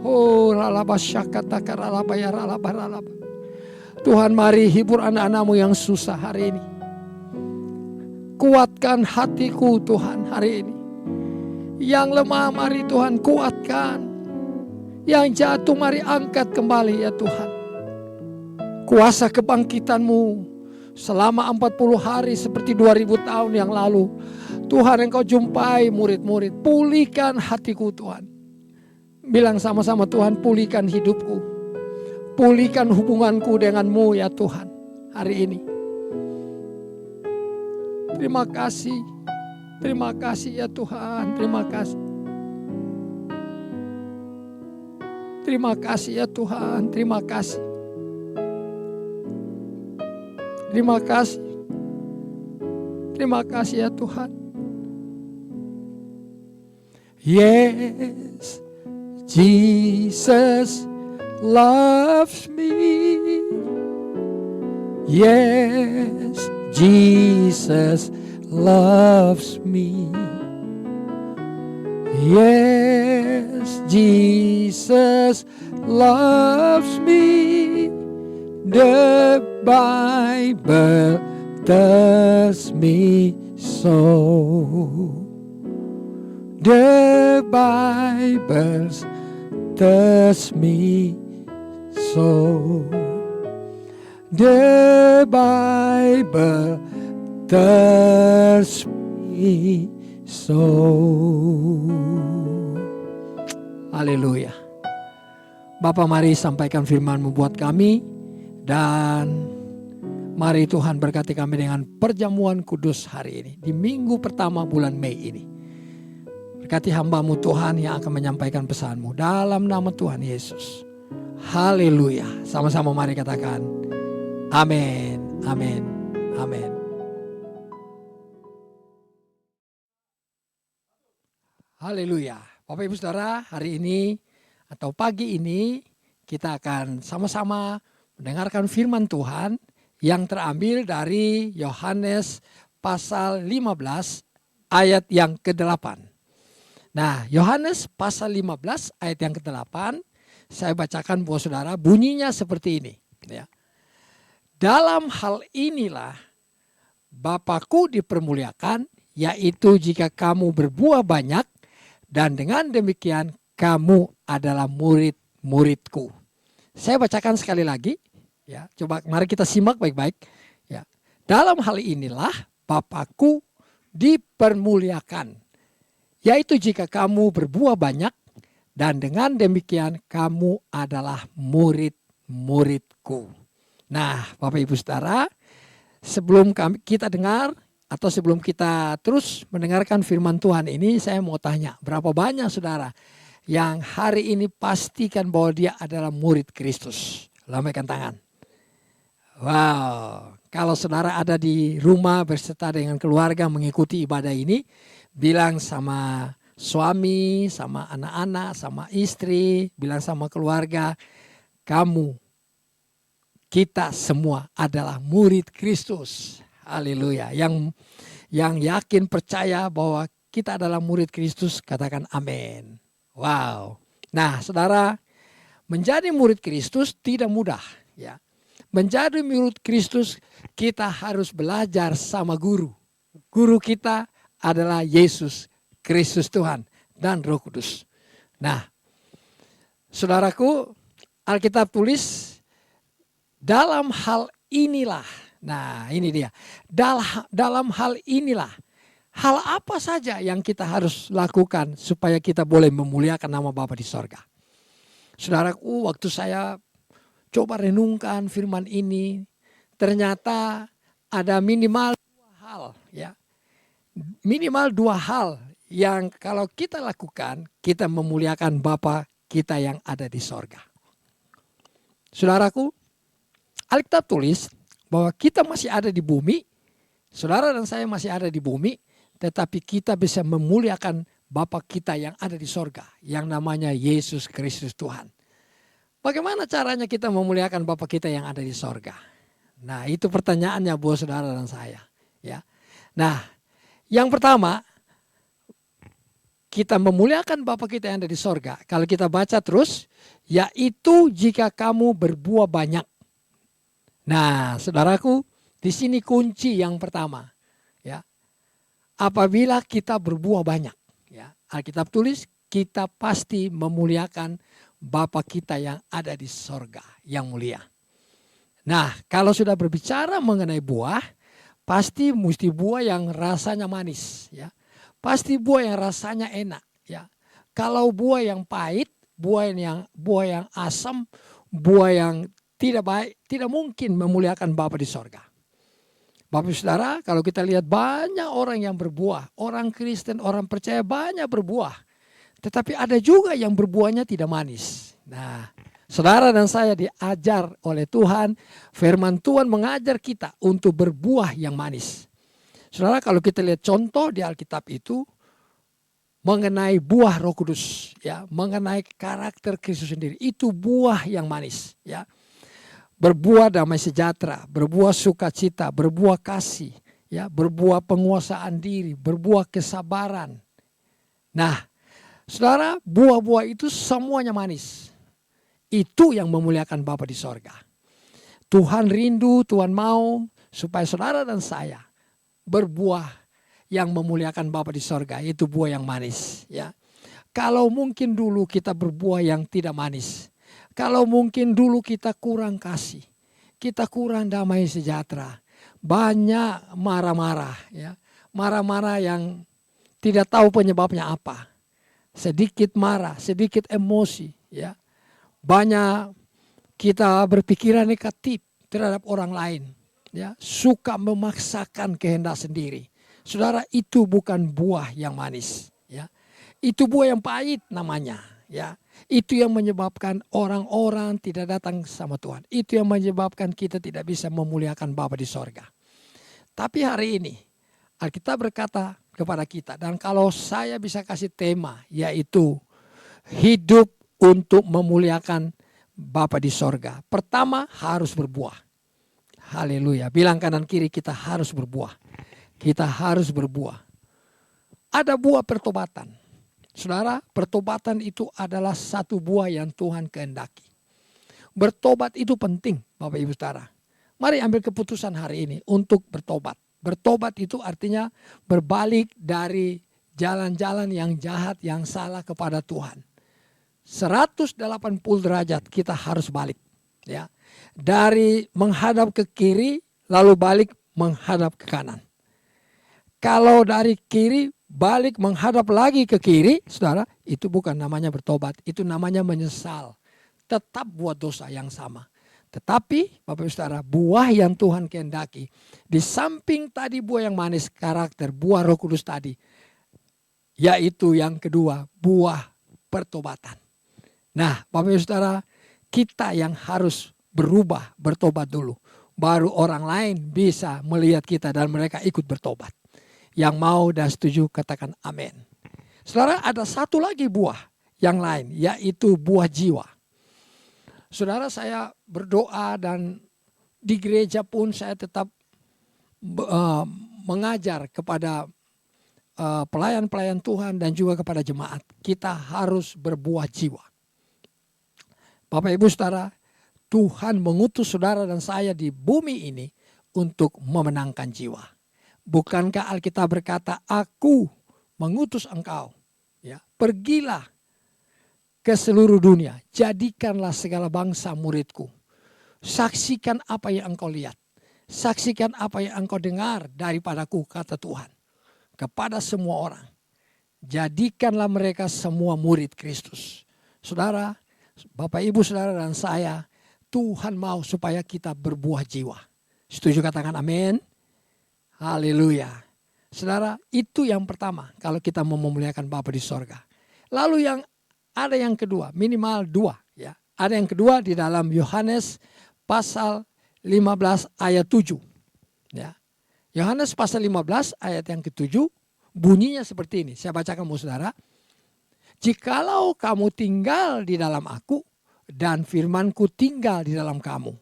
Oh, Tuhan, mari hibur anak-anak-Mu yang susah hari ini. Kuatkan hatiku Tuhan hari ini. Yang lemah mari Tuhan kuatkan. Yang jatuh mari angkat kembali ya Tuhan. Kuasa kebangkitan-Mu selama 40 hari seperti 2000 tahun yang lalu. Tuhan, Engkau jumpai murid-murid. Pulihkan hatiku Tuhan. Bilang sama-sama, Tuhan, pulihkan hidupku. Pulihkan hubunganku dengan-Mu ya Tuhan hari ini. Terima kasih. Terima kasih ya Tuhan. Terima kasih. Terima kasih ya Tuhan. Terima kasih. Terima kasih. Terima kasih ya Tuhan. Yes, Jesus loves me. Yes, Jesus loves me. Yes, Jesus loves me. The Bible tells me so. The Bible tells me so. The Bible tells me so. Haleluya. Bapa, mari sampaikan firman-Mu buat kami, dan mari Tuhan berkati kami dengan perjamuan kudus hari ini di minggu pertama bulan Mei ini. Berkati hamba-Mu Tuhan yang akan menyampaikan pesan-Mu dalam nama Tuhan Yesus. Haleluya. Sama-sama mari katakan amin, amin, amin. Haleluya. Bapak Ibu Saudara, hari ini atau pagi ini kita akan sama-sama mendengarkan firman Tuhan yang terambil dari Yohanes pasal 15 ayat yang ke-8. Nah, Yohanes pasal 15 ayat yang ke-8, saya bacakan buat saudara, bunyinya seperti ini. Ya. Dalam hal inilah Bapakku dipermuliakan, yaitu jika kamu berbuah banyak, dan dengan demikian kamu adalah murid-muridku. Saya bacakan sekali lagi. Ya, coba mari kita simak baik-baik. Ya. Dalam hal inilah Bapakku dipermuliakan, yaitu jika kamu berbuah banyak, dan dengan demikian kamu adalah murid-muridku. Nah, Bapak Ibu Saudara, sebelum kita dengar atau sebelum kita terus mendengarkan firman Tuhan ini, saya mau tanya, berapa banyak saudara yang hari ini pastikan bahwa dia adalah murid Kristus? Lambaikan tangan. Wow, kalau saudara ada di rumah berserta dengan keluarga mengikuti ibadah ini, bilang sama suami, sama anak-anak, sama istri, bilang sama keluarga, kita semua adalah murid Kristus. Haleluya. Yang yakin percaya bahwa kita adalah murid Kristus, katakan amin. Wow. Nah, saudara, menjadi murid Kristus tidak mudah, ya. Menjadi murid Kristus, kita harus belajar sama guru. Guru kita adalah Yesus Kristus Tuhan dan Roh Kudus. Nah, saudaraku, Alkitab tulis dalam hal inilah. Nah, ini dia. Dalam hal inilah. Hal apa saja yang kita harus lakukan supaya kita boleh memuliakan nama Bapa di sorga. Saudaraku, waktu saya coba renungkan firman ini, ternyata ada minimal 2 hal. Ya. Minimal 2 hal yang kalau kita lakukan, kita memuliakan Bapa kita yang ada di sorga. Saudaraku, Alkitab tulis bahwa kita masih ada di bumi, saudara dan saya masih ada di bumi, tetapi kita bisa memuliakan Bapa kita yang ada di sorga, yang namanya Yesus Kristus Tuhan. Bagaimana caranya kita memuliakan Bapa kita yang ada di sorga? Nah, itu pertanyaannya buat saudara dan saya. Ya. Nah, yang pertama, kita memuliakan Bapa kita yang ada di sorga. Kalau kita baca terus, yaitu jika kamu berbuah banyak. Nah, saudaraku, di sini kunci yang pertama. Ya. Apabila kita berbuah banyak, ya, Alkitab tulis kita pasti memuliakan Bapa kita yang ada di sorga yang mulia. Nah, kalau sudah berbicara mengenai buah, pasti mesti buah yang rasanya manis, ya. Pasti buah yang rasanya enak, ya. Kalau buah yang pahit, buah yang asam, buah yang tidak baik, tidak mungkin memuliakan Bapa di sorga. Bapak saudara, kalau kita lihat banyak orang yang berbuah, orang Kristen, orang percaya banyak berbuah. Tetapi ada juga yang berbuahnya tidak manis. Nah, saudara dan saya diajar oleh Tuhan, firman Tuhan mengajar kita untuk berbuah yang manis. Saudara, kalau kita lihat contoh di Alkitab itu mengenai buah Roh Kudus, ya, mengenai karakter Kristus sendiri, itu buah yang manis, ya. Berbuah damai sejahtera, berbuah sukacita, berbuah kasih, ya, berbuah penguasaan diri, berbuah kesabaran. Nah, saudara, buah-buah itu semuanya manis. Itu yang memuliakan Bapa di sorga. Tuhan rindu, Tuhan mau supaya saudara dan saya berbuah yang memuliakan Bapa di sorga. Itu buah yang manis, ya. Kalau mungkin dulu kita berbuah yang tidak manis, kalau mungkin dulu kita kurang kasih, kita kurang damai sejahtera, banyak marah-marah, ya, marah-marah yang tidak tahu penyebabnya apa, sedikit marah, sedikit emosi, ya, banyak kita berpikiran negatif terhadap orang lain, ya, suka memaksakan kehendak sendiri. Saudara, itu bukan buah yang manis, ya, itu buah yang pahit namanya, ya. Itu yang menyebabkan orang-orang tidak datang sama Tuhan. Itu yang menyebabkan kita tidak bisa memuliakan Bapa di sorga. Tapi hari ini Alkitab berkata kepada kita, dan kalau saya bisa kasih tema, yaitu hidup untuk memuliakan Bapa di sorga. Pertama, harus berbuah. Haleluya. Bilang kanan kiri, kita harus berbuah. Kita harus berbuah. Ada buah pertobatan. Saudara, pertobatan itu adalah satu buah yang Tuhan kehendaki. Bertobat itu penting, Bapak Ibu Saudara. Mari ambil keputusan hari ini untuk bertobat. Bertobat itu artinya berbalik dari jalan-jalan yang jahat, yang salah kepada Tuhan. 180 derajat kita harus balik. Ya. Dari menghadap ke kiri, lalu balik menghadap ke kanan. Kalau dari kiri, balik menghadap lagi ke kiri, saudara, itu bukan namanya bertobat, itu namanya menyesal. Tetap buat dosa yang sama. Tetapi Bapak Ibu Saudara, buah yang Tuhan kehendaki, di samping tadi buah yang manis karakter, buah Roh Kudus tadi, yaitu yang kedua, buah pertobatan. Nah, Bapak Ibu Saudara, kita yang harus berubah, bertobat dulu. Baru orang lain bisa melihat kita dan mereka ikut bertobat. Yang mau dan setuju katakan amin. Saudara, ada satu lagi buah yang lain, yaitu buah jiwa. Saudara, saya berdoa dan di gereja pun saya tetap mengajar kepada pelayan-pelayan Tuhan dan juga kepada jemaat. Kita harus berbuah jiwa. Bapak Ibu Saudara, Tuhan mengutus saudara dan saya di bumi ini untuk memenangkan jiwa. Bukankah Alkitab berkata, aku mengutus engkau, ya, pergilah ke seluruh dunia, jadikanlah segala bangsa muridku. Saksikan apa yang engkau lihat, saksikan apa yang engkau dengar daripadaku, kata Tuhan, kepada semua orang. Jadikanlah mereka semua murid Kristus. Saudara, Bapak Ibu Saudara dan saya, Tuhan mau supaya kita berbuah jiwa. Setuju, katakan amin. Haleluya. Saudara, itu yang pertama kalau kita mau memuliakan Bapa di sorga. Lalu ada yang kedua, minimal 2. Ya. Ada yang kedua di dalam Yohanes pasal 15 ayat 7. Ya. Yohanes pasal 15 ayat yang ke-7 bunyinya seperti ini. Saya bacakan buat saudara. Jikalau kamu tinggal di dalam aku dan firmanku tinggal di dalam kamu,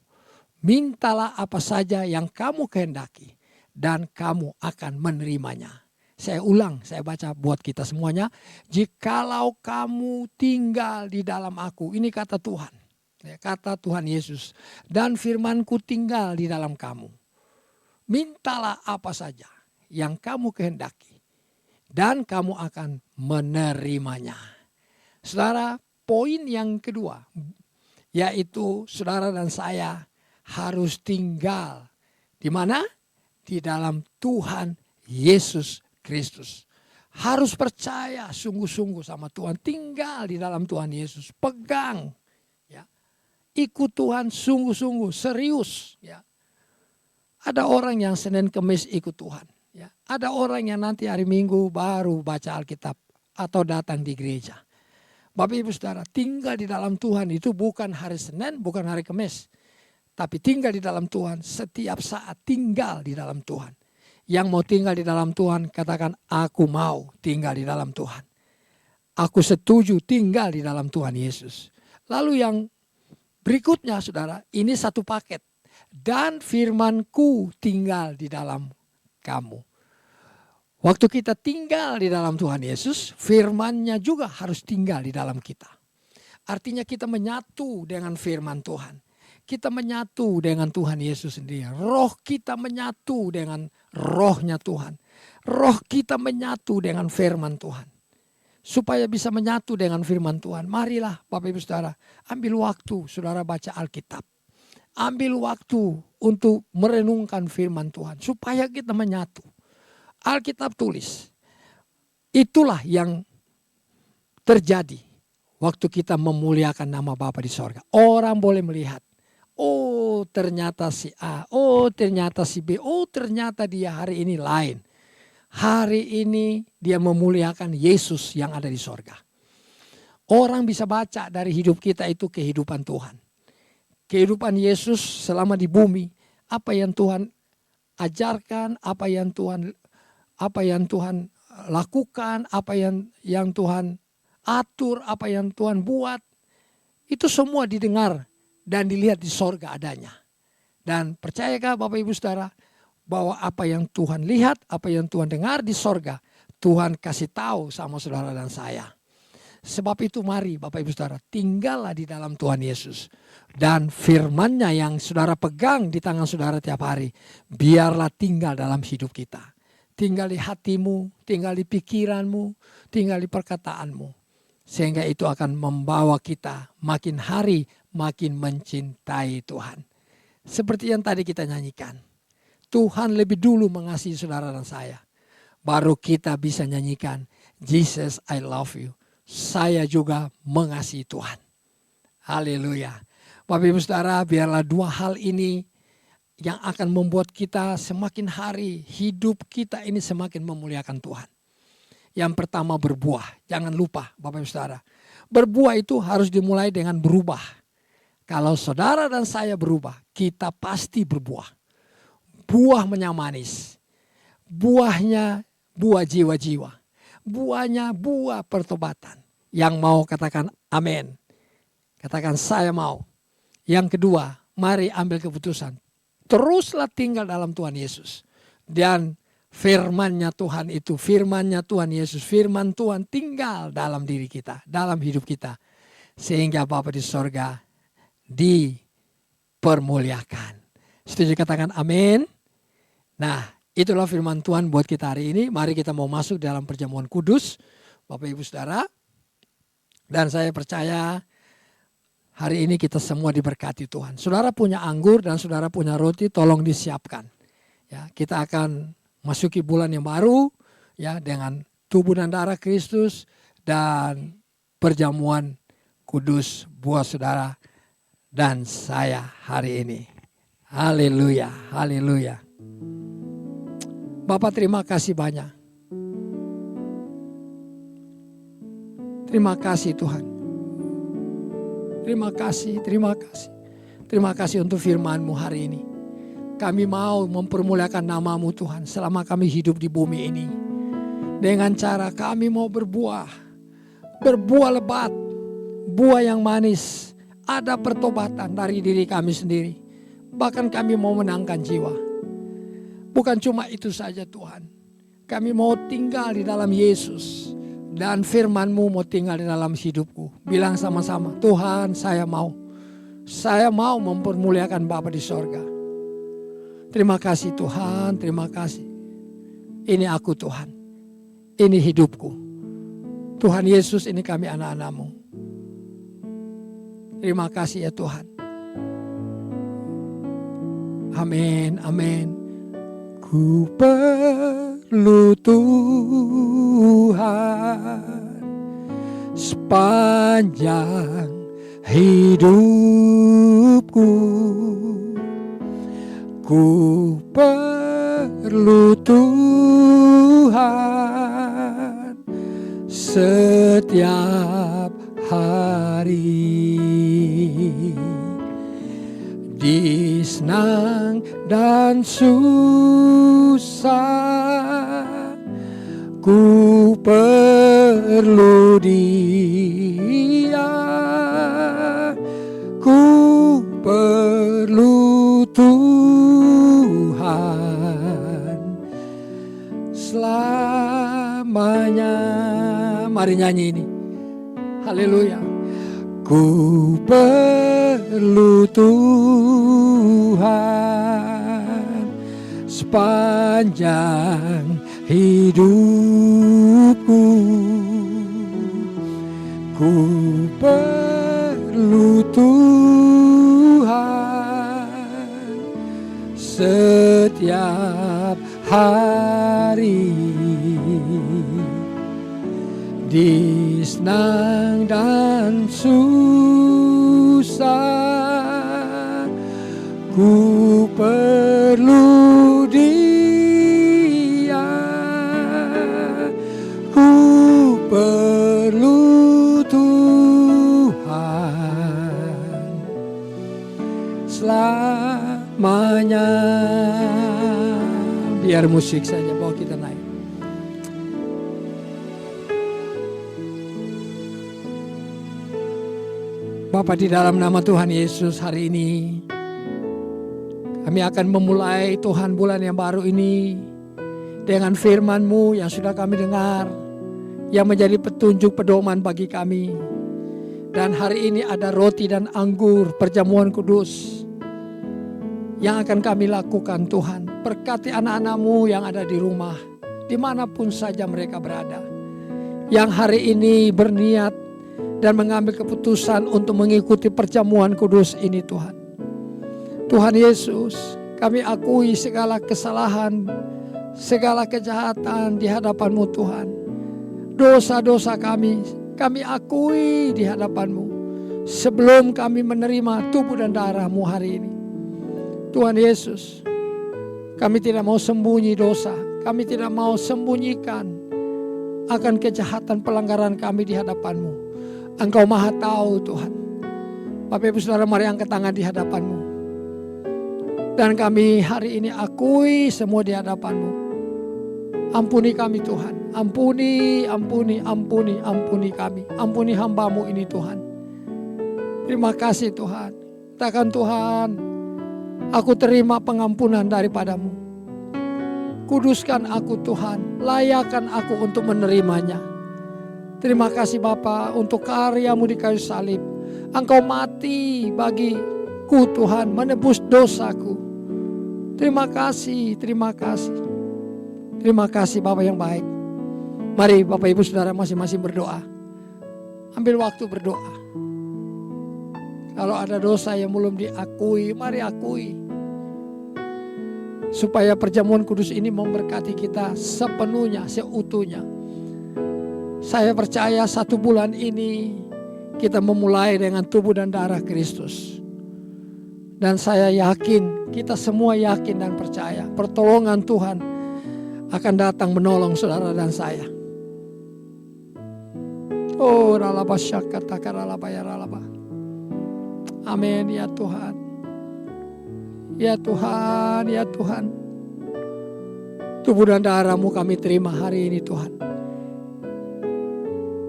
mintalah apa saja yang kamu kehendaki dan kamu akan menerimanya. Saya ulang, saya baca buat kita semuanya. Jikalau kamu tinggal di dalam aku, ini kata Tuhan, kata Tuhan Yesus, dan firmanku tinggal di dalam kamu, mintalah apa saja yang kamu kehendaki dan kamu akan menerimanya. Saudara, poin yang kedua, yaitu saudara dan saya harus tinggal di mana? Di dalam Tuhan Yesus Kristus. Harus percaya sungguh-sungguh sama Tuhan, tinggal di dalam Tuhan Yesus, pegang, ya, ikut Tuhan sungguh-sungguh, serius. Ya. Ada orang yang Senin Kemis ikut Tuhan. Ya. Ada orang yang nanti hari Minggu baru baca Alkitab atau datang di gereja. Bapak Ibu Saudara, tinggal di dalam Tuhan itu bukan hari Senin, bukan hari Kamis. Tapi tinggal di dalam Tuhan, setiap saat tinggal di dalam Tuhan. Yang mau tinggal di dalam Tuhan, katakan aku mau tinggal di dalam Tuhan. Aku setuju tinggal di dalam Tuhan Yesus. Lalu yang berikutnya saudara, ini satu paket. Dan firmanku tinggal di dalam kamu. Waktu kita tinggal di dalam Tuhan Yesus, firman-Nya juga harus tinggal di dalam kita. Artinya kita menyatu dengan firman Tuhan. Kita menyatu dengan Tuhan Yesus sendiri. Roh kita menyatu dengan rohnya Tuhan. Roh kita menyatu dengan firman Tuhan. Supaya bisa menyatu dengan firman Tuhan, marilah Bapak Ibu Saudara, ambil waktu saudara baca Alkitab. Ambil waktu untuk merenungkan firman Tuhan. Supaya kita menyatu. Alkitab tulis, itulah yang terjadi waktu kita memuliakan nama Bapa di sorga. Orang boleh melihat, oh ternyata si A, oh ternyata si B, oh ternyata dia hari ini lain. Hari ini dia memuliakan Yesus yang ada di sorga. Orang bisa baca dari hidup kita itu kehidupan Tuhan. Kehidupan Yesus selama di bumi, apa yang Tuhan ajarkan, apa yang Tuhan lakukan, apa yang Tuhan atur, apa yang Tuhan buat, itu semua didengar dan dilihat di sorga adanya. Dan percayakah Bapak Ibu Saudara bahwa apa yang Tuhan lihat, apa yang Tuhan dengar di sorga, Tuhan kasih tahu sama saudara dan saya. Sebab itu mari Bapak Ibu Saudara, tinggallah di dalam Tuhan Yesus. Dan firman-Nya yang saudara pegang di tangan saudara tiap hari, biarlah tinggal dalam hidup kita. Tinggal di hatimu, tinggal di pikiranmu, tinggal di perkataanmu. Sehingga itu akan membawa kita makin hari makin mencintai Tuhan. Seperti yang tadi kita nyanyikan. Tuhan lebih dulu mengasihi saudara dan saya. Baru kita bisa nyanyikan, Jesus I love you. Saya juga mengasihi Tuhan. Haleluya. Bapak Ibu Saudara, biarlah dua hal ini yang akan membuat kita semakin hari hidup kita ini semakin memuliakan Tuhan. Yang pertama berbuah. Jangan lupa Bapak Ibu Saudara. Berbuah itu harus dimulai dengan berubah. Kalau saudara dan saya berubah, kita pasti berbuah. Buahnya manis. Buahnya buah jiwa-jiwa. Buahnya buah pertobatan. Yang mau katakan amin. Katakan saya mau. Yang kedua, mari ambil keputusan. Teruslah tinggal dalam Tuhan Yesus. Dan firman-Nya Tuhan itu, firman-Nya Tuhan Yesus, firman Tuhan tinggal dalam diri kita, dalam hidup kita. Sehingga Bapa di sorga permuliakan. Setuju katakan amin. Nah, itulah firman Tuhan buat kita hari ini. Mari kita mau masuk dalam perjamuan kudus, Bapak Ibu Saudara. Dan saya percaya hari ini kita semua diberkati Tuhan. Saudara punya anggur dan saudara punya roti, tolong disiapkan. Ya, kita akan masuki bulan yang baru ya dengan tubuh dan darah Kristus dan perjamuan kudus buat saudara dan saya hari ini. Haleluya, haleluya. Bapak terima kasih banyak. Terima kasih Tuhan. Terima kasih, terima kasih. Terima kasih untuk firman-Mu hari ini. Kami mau mempermuliakan nama-Mu Tuhan selama kami hidup di bumi ini. Dengan cara kami mau berbuah. Berbuah lebat. Buah yang manis. Ada pertobatan dari diri kami sendiri. Bahkan kami mau menangkan jiwa. Bukan cuma itu saja Tuhan. Kami mau tinggal di dalam Yesus. Dan firman-Mu mau tinggal di dalam hidupku. Bilang sama-sama, Tuhan saya mau. Saya mau mempermuliakan Bapa di sorga. Terima kasih Tuhan, terima kasih. Ini aku Tuhan. Ini hidupku. Tuhan Yesus, ini kami anak-anak-Mu. Terima kasih ya Tuhan. Amin, amin. Ku perlu Tuhan sepanjang hidupku. Ku perlu Tuhan setiap hari. Di senang dan susah, ku perlu Dia, ku perlu Tuhan selamanya. Mari nyanyi ini, haleluya. Ku perlu Tuhan sepanjang hidupku. Ku perlu Tuhan setiap hari. Di senang dan susah, ku perlu Dia, ku perlu Tuhan selamanya. Biar musik saja bawa kita naik. Bapa, di dalam nama Tuhan Yesus hari ini kami akan memulai Tuhan bulan yang baru ini dengan firman-Mu yang sudah kami dengar, yang menjadi petunjuk pedoman bagi kami. Dan hari ini ada roti dan anggur perjamuan kudus yang akan kami lakukan Tuhan. Berkati anak-anak-Mu yang ada di rumah, dimanapun saja mereka berada, yang hari ini berniat dan mengambil keputusan untuk mengikuti perjamuan kudus ini Tuhan. Tuhan Yesus, kami akui segala kesalahan, segala kejahatan di hadapan-Mu Tuhan. Dosa-dosa kami akui di hadapan-Mu sebelum kami menerima tubuh dan darah-Mu hari ini. Tuhan Yesus, kami tidak mau sembunyi dosa, kami tidak mau sembunyikan akan kejahatan pelanggaran kami di hadapan-Mu. Engkau maha tahu Tuhan. Bapak Ibu Saudara, mari angkat tangan di hadapan-Mu. Dan kami hari ini akui semua di hadapan-Mu. Ampuni kami Tuhan. Ampuni kami. Ampuni hamba-Mu ini Tuhan. Terima kasih Tuhan. Katakan Tuhan, aku terima pengampunan daripada-Mu. Kuduskan aku Tuhan. Layakkan aku untuk menerimanya. Terima kasih Bapa untuk karya-Mu di kayu salib. Engkau mati bagi aku Tuhan, menebus dosaku. Terima kasih, terima kasih. Terima kasih Bapa yang baik. Mari Bapak Ibu Saudara masing-masing berdoa. Ambil waktu berdoa. Kalau ada dosa yang belum diakui, mari akui. Supaya perjamuan kudus ini memberkati kita sepenuhnya, seutuhnya. Saya percaya 1 bulan ini kita memulai dengan tubuh dan darah Kristus. Dan saya yakin, kita semua yakin dan percaya pertolongan Tuhan akan datang menolong saudara dan saya. Oh, ralaba syakata karalaba ya ralaba. Amin ya Tuhan. Ya Tuhan, ya Tuhan. Tubuh dan darah-Mu kami terima hari ini Tuhan.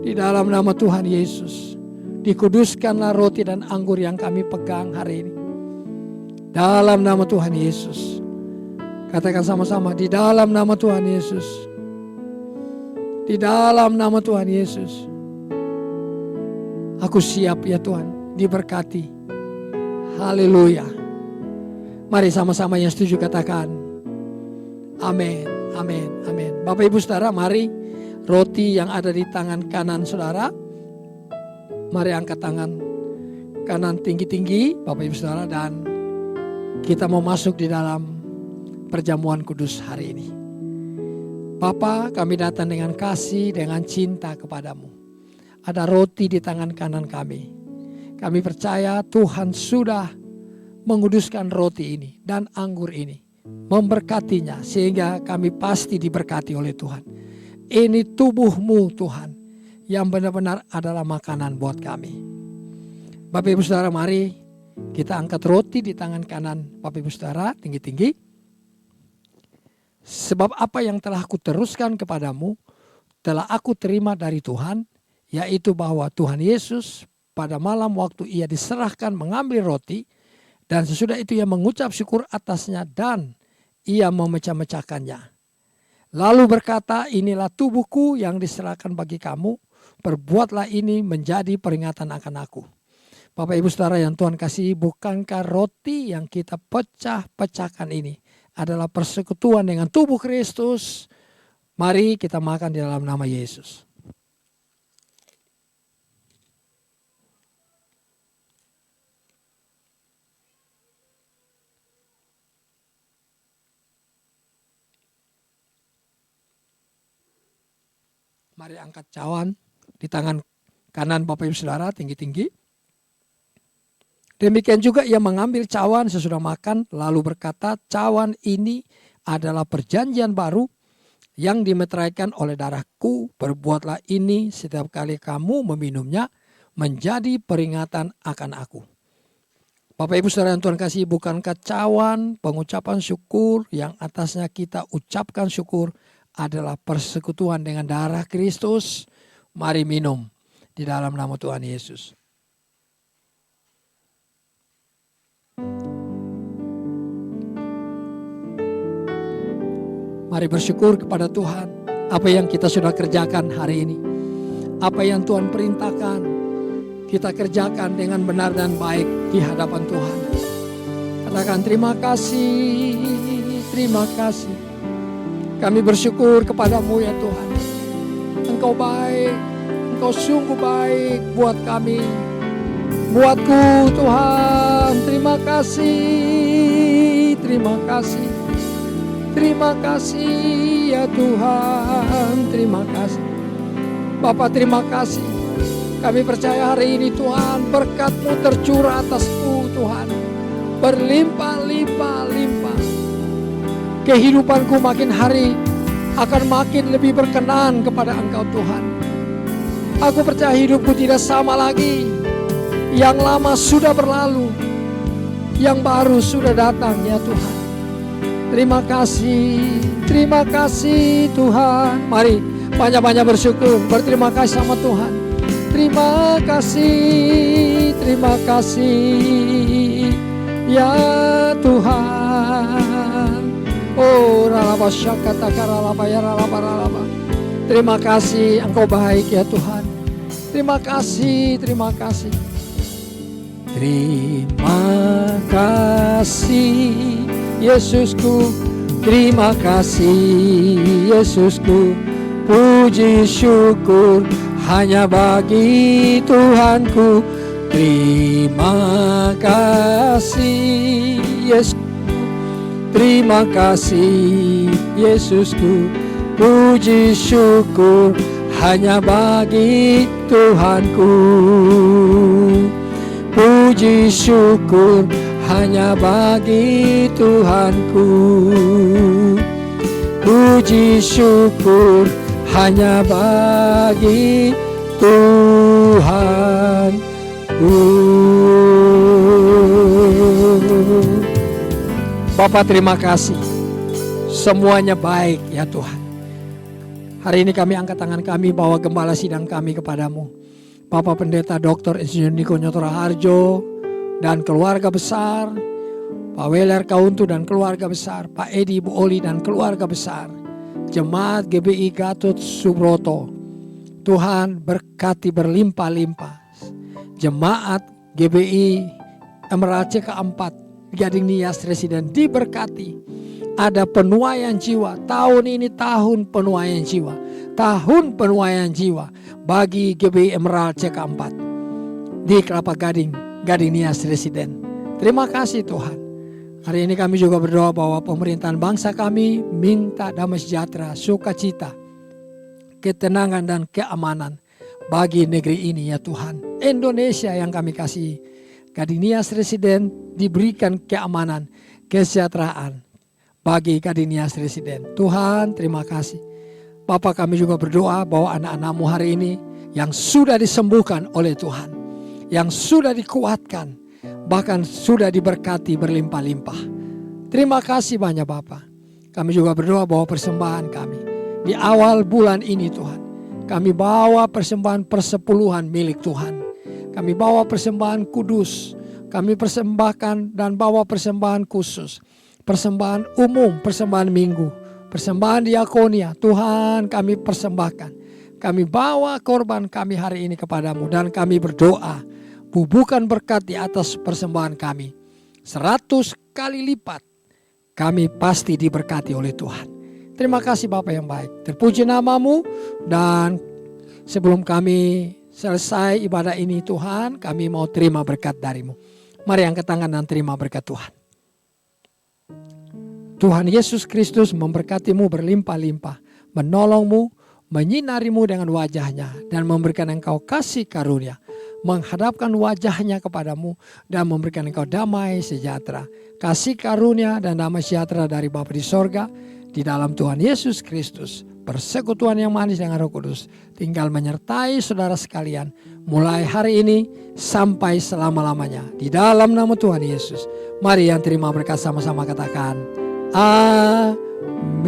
Di dalam nama Tuhan Yesus, dikuduskanlah roti dan anggur yang kami pegang hari ini. Dalam nama Tuhan Yesus. Katakan sama-sama, di dalam nama Tuhan Yesus. Di dalam nama Tuhan Yesus. Aku siap ya Tuhan, diberkati. Haleluya. Mari sama-sama yang setuju katakan amin, amin, amin. Bapak Ibu Saudara, mari roti yang ada di tangan kanan saudara, mari angkat tangan kanan tinggi-tinggi Bapak Ibu Saudara, dan kita mau masuk di dalam perjamuan kudus hari ini. Bapa, kami datang dengan kasih, dengan cinta kepadamu. Ada roti di tangan kanan kami. Kami percaya Tuhan sudah menguduskan roti ini dan anggur ini, memberkatinya sehingga kami pasti diberkati oleh Tuhan. Ini tubuh-Mu Tuhan yang benar-benar adalah makanan buat kami. Bapak Ibu Saudara, mari kita angkat roti di tangan kanan Bapak Ibu Saudara tinggi-tinggi. Sebab apa yang telah kuteruskan kepadamu telah aku terima dari Tuhan, yaitu bahwa Tuhan Yesus pada malam waktu ia diserahkan mengambil roti, dan sesudah itu ia mengucap syukur atasnya dan ia memecah-mecahkannya. Lalu berkata, inilah tubuhku yang diserahkan bagi kamu, perbuatlah ini menjadi peringatan akan aku. Bapak Ibu Saudara yang Tuhan kasih, bukankah roti yang kita pecah-pecahkan ini adalah persekutuan dengan tubuh Kristus? Mari kita makan di dalam nama Yesus. Mari angkat cawan di tangan kanan Bapak Ibu Saudara tinggi-tinggi. Demikian juga ia mengambil cawan sesudah makan lalu berkata, cawan ini adalah perjanjian baru yang dimeteraikan oleh darahku. Perbuatlah ini setiap kali kamu meminumnya menjadi peringatan akan aku. Bapak Ibu Saudara yang Tuhan kasih, bukankah cawan pengucapan syukur yang atasnya kita ucapkan syukur adalah persekutuan dengan darah Kristus? Mari minum di dalam nama Tuhan Yesus. Mari bersyukur kepada Tuhan apa yang kita sudah kerjakan hari ini. Apa yang Tuhan perintahkan kita kerjakan dengan benar dan baik di hadapan Tuhan. Katakan terima kasih, terima kasih. Kami bersyukur kepadamu ya Tuhan. Engkau baik, Engkau sungguh baik buat kami, buatku Tuhan. Terima kasih, terima kasih. Terima kasih ya Tuhan, terima kasih. Bapa terima kasih. Kami percaya hari ini Tuhan berkat-Mu tercurah atasku Tuhan. Berlimpah-limpah-limpah. Kehidupanku makin hari akan makin lebih berkenan kepada Engkau Tuhan. Aku percaya hidupku tidak sama lagi. Yang lama sudah berlalu, yang baru sudah datang ya Tuhan. Terima kasih Tuhan. Mari banyak-banyak bersyukur, berterima kasih sama Tuhan. Terima kasih ya Tuhan. Oh, ralaba syakata karalaba ya ralaba. Terima kasih, Engkau baik ya Tuhan. Terima kasih. Terima kasih Yesusku, terima kasih Yesusku. Puji syukur hanya bagi Tuhanku. Terima kasih Yesus, terima kasih Yesusku. Puji syukur hanya bagi Tuhanku. Puji syukur hanya bagi Tuhanku. Puji syukur hanya bagi Tuhanku. Bapa, terima kasih. Semuanya baik ya Tuhan. Hari ini kami angkat tangan kami, bawa gembala sidang kami kepadamu. Bapak Pendeta Dr. Insinyur Niko Nyotora Harjo dan keluarga besar, Pak Weler Kauntu dan keluarga besar, Pak Edi Bu Oli dan keluarga besar, Jemaat GBI Gatot Subroto. Tuhan berkati berlimpah-limpah. Jemaat GBI Emerald CK4 Gading Nias Residen diberkati. Ada penuaian jiwa. Tahun ini tahun penuaian jiwa. Tahun penuaian jiwa bagi GBI Emerald CK4 di Kelapa Gading, Gading Nias Residen. Terima kasih Tuhan. Hari ini kami juga berdoa bahwa pemerintahan bangsa kami minta damai sejahtera, sukacita, ketenangan dan keamanan bagi negeri ini ya Tuhan. Indonesia yang kami kasih, Gading Nias Residen diberikan keamanan, kesejahteraan bagi Gading Nias Residen. Tuhan, terima kasih. Bapak, kami juga berdoa bahwa anak-anak-Mu hari ini yang sudah disembuhkan oleh Tuhan, yang sudah dikuatkan, bahkan sudah diberkati berlimpah-limpah. Terima kasih banyak Bapak. Kami juga berdoa bahwa persembahan kami di awal bulan ini Tuhan, kami bawa persembahan persepuluhan milik Tuhan. Kami bawa persembahan kudus, kami persembahkan dan bawa persembahan khusus, persembahan umum, persembahan minggu, persembahan diakonia. Tuhan, kami persembahkan. Kami bawa korban kami hari ini kepadamu dan kami berdoa, bubuhkan berkat di atas persembahan kami 100 kali lipat. Kami pasti diberkati oleh Tuhan. Terima kasih Bapa yang baik. Terpuji nama-Mu. Dan sebelum kami selesai ibadah ini Tuhan, kami mau terima berkat dari-Mu. Mari angkat tangan dan terima berkat Tuhan. Tuhan Yesus Kristus memberkati-Mu berlimpah-limpah, menolong-Mu, menyinari-Mu dengan wajah-Nya, dan memberikan Engkau kasih karunia, menghadapkan wajah-Nya kepadamu dan memberikan Engkau damai sejahtera, kasih karunia dan damai sejahtera dari Bapa di sorga, di dalam Tuhan Yesus Kristus. Persekutuan yang manis dengan Roh Kudus tinggal menyertai saudara sekalian mulai hari ini sampai selama-lamanya. Di dalam nama Tuhan Yesus. Mari yang terima berkat sama-sama katakan amin.